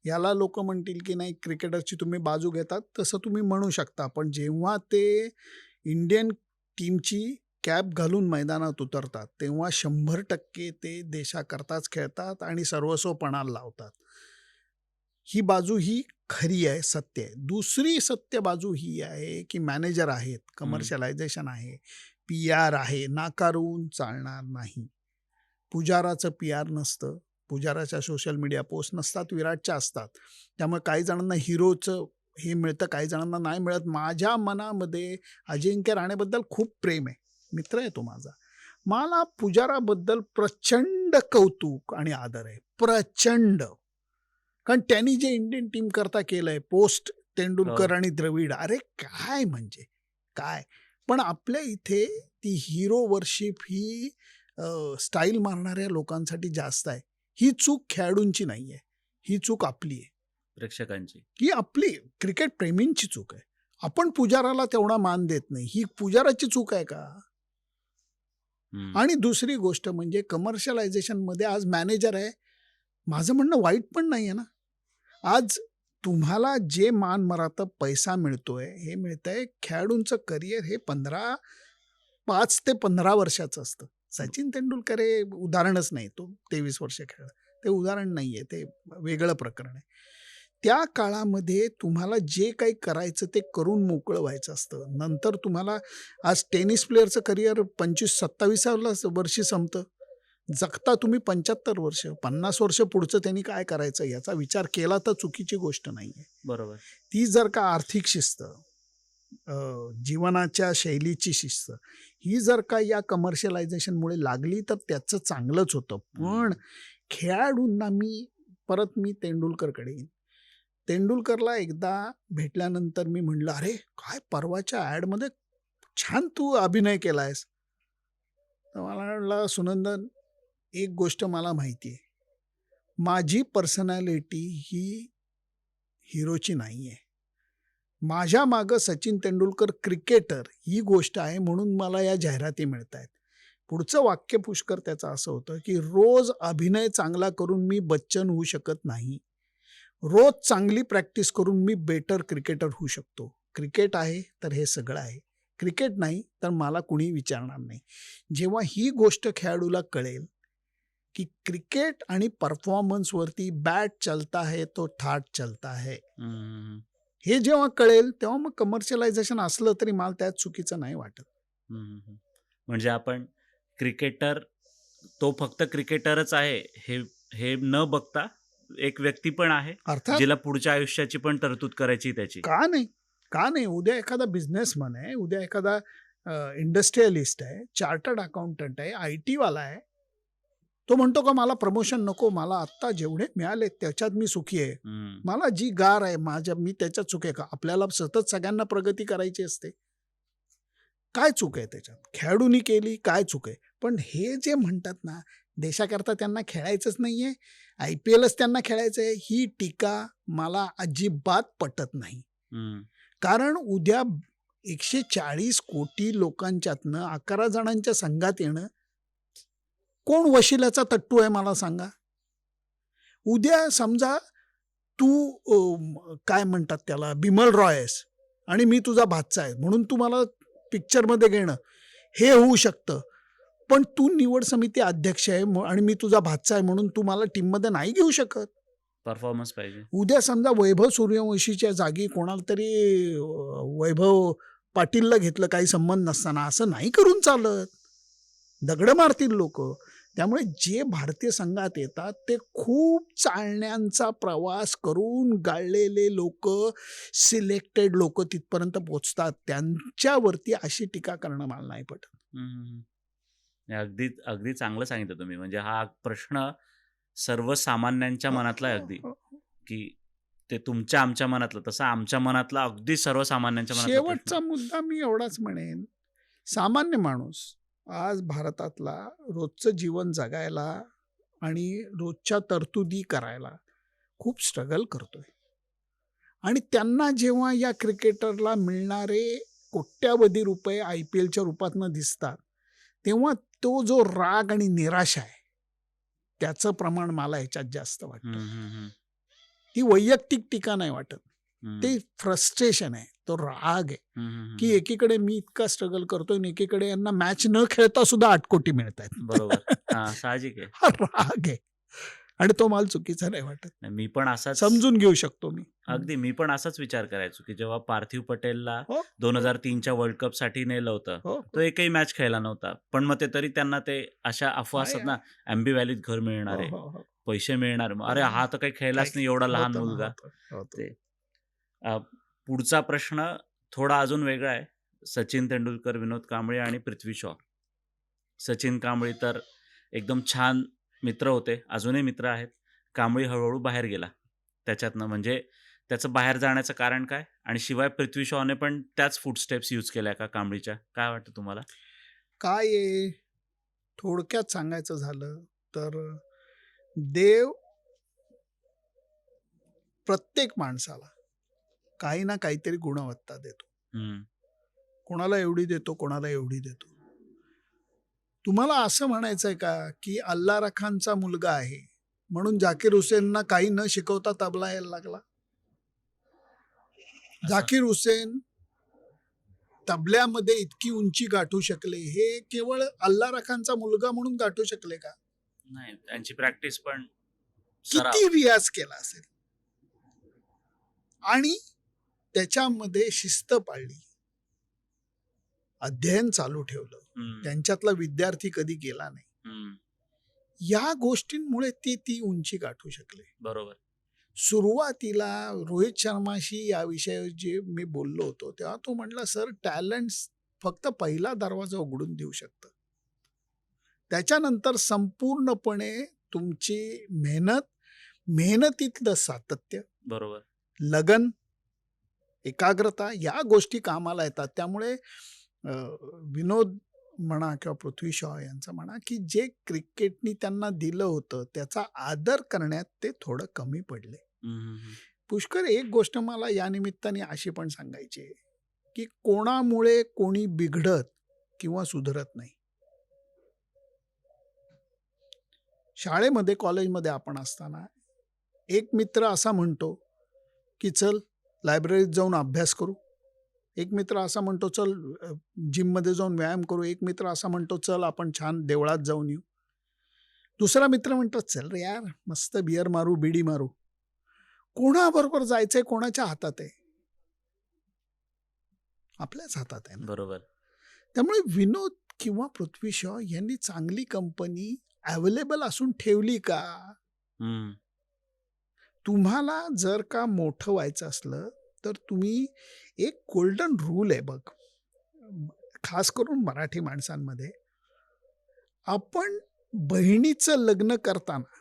याला लोकं म्हणतील, की नाही क्रिकेटरची तुम्ही बाजू घेतात, तसं तुम्ही म्हणू शकता. पण जेव्हा ते इंडियन टीमची कॅप घालून मैदानात उतरतात, तेव्हा 100% ते देशाकरताच खेळतात आणि सर्वस्व पणाला लावतात. ही बाजू ही खरी आहे, सत्य आहे. दुसरी सत्य बाजू ही आहे, की मॅनेजर आहेत, हं. कमर्शियलायझेशन आहे, पी-आर आहे, नाकारून चालणार नाही. पुजाराचं पी-आर नसतं. पुजाराच्या सोशल मीडिया पोस्ट नसतात, विराटच्या असतात. त्यामुळे काही जणांना हिरोचं हे मिळतं, काही जणांना नाही मिळत. माझ्या मनामध्ये अजिंक्य राणेबद्दल खूप प्रेम आहे. मित्र आहे तो माझा. मला पुजाराबद्दल प्रचंड कौतुक आणि आदर आहे. प्रचंड. कारण त्यांनी जे इंडियन टीम करता केलंय, पोस्ट तेंडुलकर हो. आणि द्रविड, अरे काय म्हणजे काय? पण आपल्या इथे ती हिरो वर्शिप ही स्टाईल मारणाऱ्या लोकांसाठी जास्त आहे. ही चूक खेळाडूंची नाहीये. ही चूक आपली आहे. प्रेक्षकांची. ही आपली क्रिकेट प्रेमींची चूक आहे. आपण पुजाराला तेवढा मान देत नाही. ही पुजाराची चूक आहे का? हं. आणि दुसरी गोष्ट म्हणजे कमर्शियलायझेशनमध्ये आज मॅनेजर आहे. माझं म्हणणं वाईट पण नाहीये ना. आज तुम्हाला जे मान-मरातब पैसा मिळतोय, हे मिळतंय खेळाडूंचं करिअर हे 5 ते 15 वर्षाचं असतं. सचिन तेंडुलकर हे उदाहरणच नाही. तो 23 वर्ष खेळला. ते उदाहरण नाहीये. ते वेगळं प्रकरण आहे. त्या काळामध्ये तुम्हाला जे काही करायचं ते करून मोकळं व्हायचं असतं. नंतर तुम्हाला आज टेनिस प्लेयरचं करिअर 25-27व्या वर्षी संपतं. जगता तुम्ही 75 वर्ष, 50 वर्ष पुढचं त्यांनी काय करायचं याचा विचार केला तर चुकीची गोष्ट नाहीये. बरोबर. ती जर का आर्थिक शिस्त, जीवनाच्या शैलीची शिस्त ही जर का या कमर्शियलायझेशनमुळे लागली तर त्याचं चांगलंच होतं. पण खेळाडूंना मी तेंडुलकरकडे येईन. तेंडुलकरला एकदा भेटल्यानंतर मी म्हणलं, "अरे, काय परवाच्या ॲडमध्ये छान तू अभिनय केलायस." तर मला म्हटलं, "सुनंदन, एक गोष्ट मला माहिती आहे. माझी पर्सनॅलिटी ही हिरोची नाही आहे. माझ्या मागं सचिन तेंडुलकर क्रिकेटर ही गोष्ट आहे म्हणून मला या जाहिराती मिळतायत." पुढचं वाक्य पुष्कर त्याचं असं होतं, की रोज अभिनय चांगला करून मी बच्चन होऊ शकत नाही. रोज चांगली प्रॅक्टिस करून मी बेटर क्रिकेटर होऊ शकतो. क्रिकेट आहे तर हे सगळं आहे. क्रिकेट नाही तर मला कुणी विचारणार नाही. जेव्हा ही गोष्ट खेळाडूला कळेल, की क्रिकेट आणि परफॉर्मन्सवरती बॅट चलता है तो ठाट चलता है. हम्म. हे जेव्हा कळेल तेव्हा मग कमर्शियलायझेशन असलं तरी मला त्यात चुकीचं नाही वाटत. हम्म. म्हणजे आपण क्रिकेटर, तो फक्त क्रिकेटरच आहे हे हे न बघता एक व्यक्ती पण आहे अर्थात जिला पुढच्या आयुष्याची पण तरतूद करायची त्याची. का नाही? का नाही? उद्या एखादा बिझनेसमन आहे, उद्या एखादा इंडस्ट्रियलिस्ट आहे, चार्टर्ड अकाउंटंट आहे, आय-टीवाला आहे. तो म्हणतो का मला प्रमोशन नको, मला आत्ता जेवढे मिळाले त्याच्यात मी सुखी आहे. हम्म. मला जी गार आहे मी त्याच्यात सुखी आहे का? आपल्याला सतत सगळ्यांना प्रगती करायची असते. काय चूक आहे त्याच्यात? खेळाडूंनी केली, काय चूक आहे? पण हे जे म्हणतात ना, देशाकरता त्यांना खेळायचंच नाहीये, IPLच त्यांना खेळायचं आहे, ही टीका मला अजिबात पटत नाही. हम्म. कारण उद्या 140 कोटी लोकांच्यातनं 11 जणांच्या संघात येणं, कोण वशिल्याचा तट्टू आहे मला सांगा? उद्या समजा तू काय म्हणतात त्याला, बिमल रॉय आहेस आणि मी तुझा भाचा आहे म्हणून तू मला पिक्चरमध्ये घेणं हे होऊ शकतं. पण तू निवड समिती अध्यक्ष आहे आणि मी तुझा भाचा आहे म्हणून तू मला टीममध्ये नाही घेऊ शकत. परफॉर्मन्स पाहिजे. उद्या समजा वैभव सूर्यवंशीच्या जागी कोणाला तरी वैभव पाटीलला घेतलं काही संबंध नसताना, असं नाही करून चालत. दगडं मारतील लोक. त्यामुळे जे भारतीय संघात येतात ते खूप चालण्यांचा प्रवास करून गाळलेले लोक, सिलेक्टेड लोक तिथपर्यंत पोचतात. त्यांच्यावरती अशी टीका करणं मला नाही पटत. हम्म. अगदी अगदी चांगलं सांगितलं तुम्ही. म्हणजे हा प्रश्न सर्वसामान्यांच्या मनातला आहे अगदी, की ते तुमच्या आमच्या मनातलं, तसं आमच्या मनातला अगदी सर्वसामान्यांच्या मनातला प्रश्न. शेवटचा मुद्दा मी एवढाच म्हणेन, सामान्य माणूस आज भारतातला रोजचं जीवन जगायला आणि रोजच्या तरतुदी करायला खूप स्ट्रगल करतोय. आणि त्यांना जेव्हा या क्रिकेटरला मिळणारे कोट्यावधी रुपये IPLच्या रूपातनं दिसतात, तेव्हा तो जो राग आणि निराशा आहे, त्याचं प्रमाण मला ह्याच्यात जास्त वाटतं. हम्म. ती वैयक्तिक टीका नाही वाटत. हम्म. ते फ्रस्ट्रेशन आहे, तो राग आहे, हम्म. की एकीकडे मी इतका स्ट्रगल करतोय आणि एकीकडे यांना मॅच न खेळता सुद्धा 8 कोटी मिळत आहेत. बरोबर. हा, साहजिक आहे. हा राग आहे आणि तो मला चुकीचा नाही वाटत. नाही, मी पण असाच समजून घेऊ शकतो मी. अगदी मी पण असाच विचार करायचो, की जेव्हा पार्थिव पटेलला हो, 2003च्या वर्ल्ड कप साठी नेलं होतं, हो, तो एकही मॅच खेळला नव्हता. पण मग ते तरी त्यांना ते अशा अफवा आहे, असतात ना, अँबी व्हॅलीत घर मिळणार आहे, हो, हो, हो. पैसे मिळणार. मग अरे हा तर काही खेळलाच नाही, एवढा लहान होतं ना, मुलगा. होतं. ते पुढचा प्रश्न थोडा अजून वेगळा आहे. सचिन तेंडुलकर, विनोद कांबळे आणि पृथ्वी शॉ. सचिन कांबळे तर एकदम छान मित्र होते, अजूनही मित्र आहेत. कांबळे हळूहळू बाहेर गेला त्याच्यातनं. म्हणजे त्याचं बाहेर जाण्याचं कारण काय? आणि शिवाय पृथ्वी शॉने पण त्याच फूटस्टेप्स यूज केल्या का कांबळीच्या? काय वाटतं तुम्हाला? काय आहे, थोडक्यात सांगायचं झालं तर देव प्रत्येक माणसाला काही ना काहीतरी गुणवत्ता देतो. हम्म. कोणाला एवढी देतो, कोणाला एवढी देतो. तुम्हाला असं म्हणायचंय का की अल्ला रखांचा मुलगा आहे म्हणून जाकीर हुसेनना काही न शिकवता तबला यायला लागला? जाकीर हुसेन तबल्यामध्ये इतकी उंची गाठू शकले हे केवळ अल्ला रखांचा मुलगा म्हणून गाठू शकले का? नाही, त्यांची प्रॅक्टिस पण सराव. किती रियाज केला असेल आणि त्याच्यामध्ये शिस्त पाळली, अध्ययन चालू ठेवलं, हम्म. त्यांच्यातला विद्यार्थी कधी गेला नाही. हम्म. या गोष्टींमुळे ती उंची गाठू शकले. बरोबर. सुरुवातीला रोहित शर्माशी या विषयी जे मी बोललो होतो, तेव्हा तो म्हटला, "सर, टॅलेंट फक्त पहिला दरवाजा उघडून देऊ शकतं. त्याच्यानंतर संपूर्णपणे तुमची मेहनत, मेहनतीतलं सातत्य, बरोबर. लगन, एकाग्रता या गोष्टी कामाला येतात." त्यामुळे विनोद म्हणा किंवा पृथ्वी शॉ यांचं म्हणा, की जे क्रिकेटनी त्यांना दिलं होतं, त्याचा आदर करण्यात ते थोडं कमी पडले. पुष्कर, एक गोष्ट मला या निमित्ताने अशी पण सांगायची आहे, की कोणामुळे कोणी बिघडत किंवा सुधरत नाही. शाळेमध्ये, कॉलेजमध्ये आपण असताना एक मित्र असा म्हणतो, की "चल लायब्ररीत जाऊन अभ्यास करू." एक मित्र असा म्हणतो, "चल जिममध्ये जाऊन व्यायाम करू." एक मित्र असा म्हणतो, "चल आपण छान देवळात जाऊन येऊ." दुसरा मित्र म्हणतो, "चल रे यार, मस्त बिअर मारू, बिडी मारू." कोणाबरोबर जायचंय कोणाच्या हातात आहे? आपल्याच हातात आहे ना. बरोबर. त्यामुळे विनोद किंवा पृथ्वी शॉ यांनी चांगली कंपनी अवेलेबल असून ठेवली का? हं. तुम्हाला जर का मोठं व्हायचं असलं, तर तुम्ही एक गोल्डन रूल आहे बघ, खास करून मराठी माणसांमध्ये. आपण बहिणीचं लग्न करताना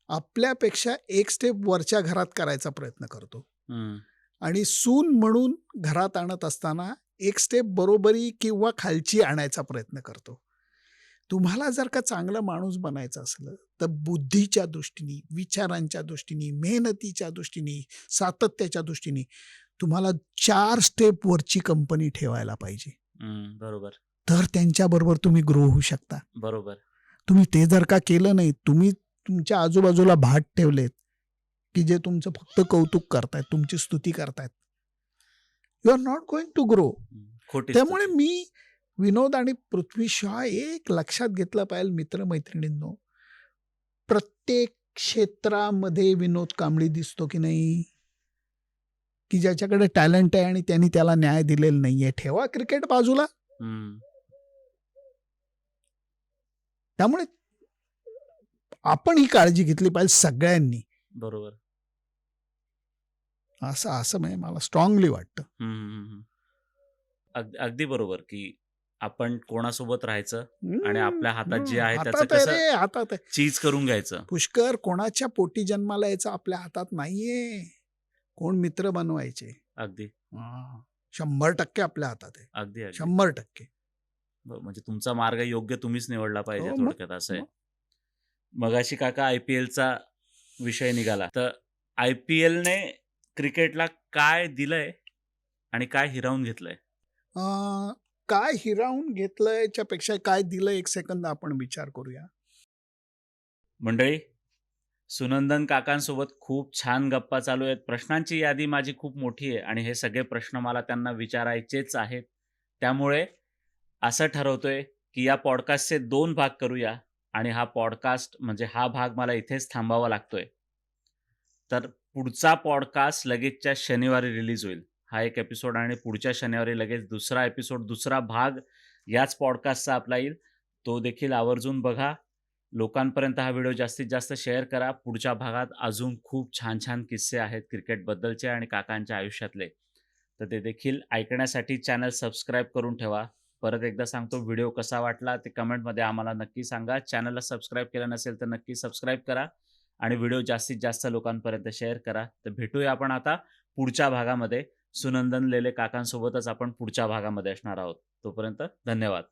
आपल्यापेक्षा एक स्टेप वरच्या घरात करायचा प्रयत्न करतो. हं. आणि सून म्हणून घरात आणत असताना एक स्टेप बरोबरी किंवा खालची आणायचा प्रयत्न करतो. तुम्हाला जर का चांगला माणूस बनायचं असलं, तर बुद्धीच्या दृष्टीने, विचारांच्या दृष्टीने, मेहनतीच्या दृष्टीने, सातत्याच्या दृष्टीने तुम्हाला 4 स्टेप वरची कंपनी ठेवायला पाहिजे. बरोबर. तर त्यांच्याबरोबर तुम्ही ग्रो होऊ शकता. बरोबर. तुम्ही ते जर का केलं नाही, तुम्ही तुमच्या आजूबाजूला भाट ठेवलेत, की जे तुमचं फक्त कौतुक करतायत, तुमची स्तुती करतायत. You are not going to grow. खोटी त्यामुळे स्तुती. मी विनोद आणि पृथ्वी शॉ एक लक्षात घेतलं पाहिजे मित्र-मैत्रिणींनो, प्रत्येक क्षेत्रामध्ये विनोद कांबळी दिसतो की नाही? की ज्याच्याकडे टॅलेंट आहे आणि त्यांनी त्याला न्याय दिलेला नाहीये. ठेवा क्रिकेट बाजूला. हं. त्यामुळे आपण ही काळजी घेतली पाहिजे सगळ्यांनी. बरोबर. असं म्हणजे मला स्ट्रॉंगली वाटतं. अगदी बरोबर, की आपण कोणासोबत राहायचं आणि आपल्या हातात जे आहे त्याचं हातात आहे कसं रे, हातात आहे. चीज करून घ्यायचं. पुष्कर, कोणाच्या पोटी जन्माला यायचं आपल्या हातात नाहीये. कोण मित्र बनवायचे. अगदी. 100% आपल्या हातात आहे. अगदी. 100%. म्हणजे तुमचा मार्ग योग्य तुम्हीच निवडला पाहिजे, हो, मग. थोडक्यात असं आहे. मगाशी काका IPLचा विषय निघाला, तर IPLने क्रिकेटला काय दिलंय आणि काय हिरावून घेतलंय? काय हिरावून घेतलंयच्या पेक्षा काय दिलं, एक सेकंद आपण विचार करूया. मंडळी, सुनंदन काकांसोबत खूप छान गप्पा चालू आहेत. प्रश्नांची यादी माझी खूप मोठी आहे आणि हे सगळे प्रश्न मला त्यांना विचारायचेच आहेत. त्यामुळे असं ठरवतोय, की या पॉडकास्टचे 2 भाग करूया आणि हा पॉडकास्ट म्हणजे हा भाग मला इथेच थांबावा लागतोय. तर पुढचा पॉडकास्ट लगेचच्या शनिवारी रिलीज होईल. हा एक एपिसोड आणि पुढच्या शनिवारी लगेच दुसरा एपिसोड, दुसरा भाग याच पॉडकास्टचा आपला येईल. तो देखील आवर्जून बघा. लोकांपर्यंत हा व्हिडिओ जास्तीत जास्त शेअर करा. पुढच्या भागात अजून खूप छान छान किस्से आहेत क्रिकेटबद्दलचे आणि काकांच्या आयुष्यातले. तर ते देखील ऐकण्यासाठी चॅनल सबस्क्राईब करून ठेवा. परत एकदा सांगतो, व्हिडिओ कसा वाटला ते कमेंटमध्ये आम्हाला नक्की सांगा. चॅनलला सबस्क्राईब केलं नसेल तर नक्की सबस्क्राईब करा आणि व्हिडिओ जास्तीत जास्त लोकांपर्यंत शेअर करा. तर भेटूया आपण आता पुढच्या भागामध्ये. सुनंदन लेले काकांसोबतच आपण पुढच्या भागामध्ये असणार आहोत. तोपर्यंत धन्यवाद.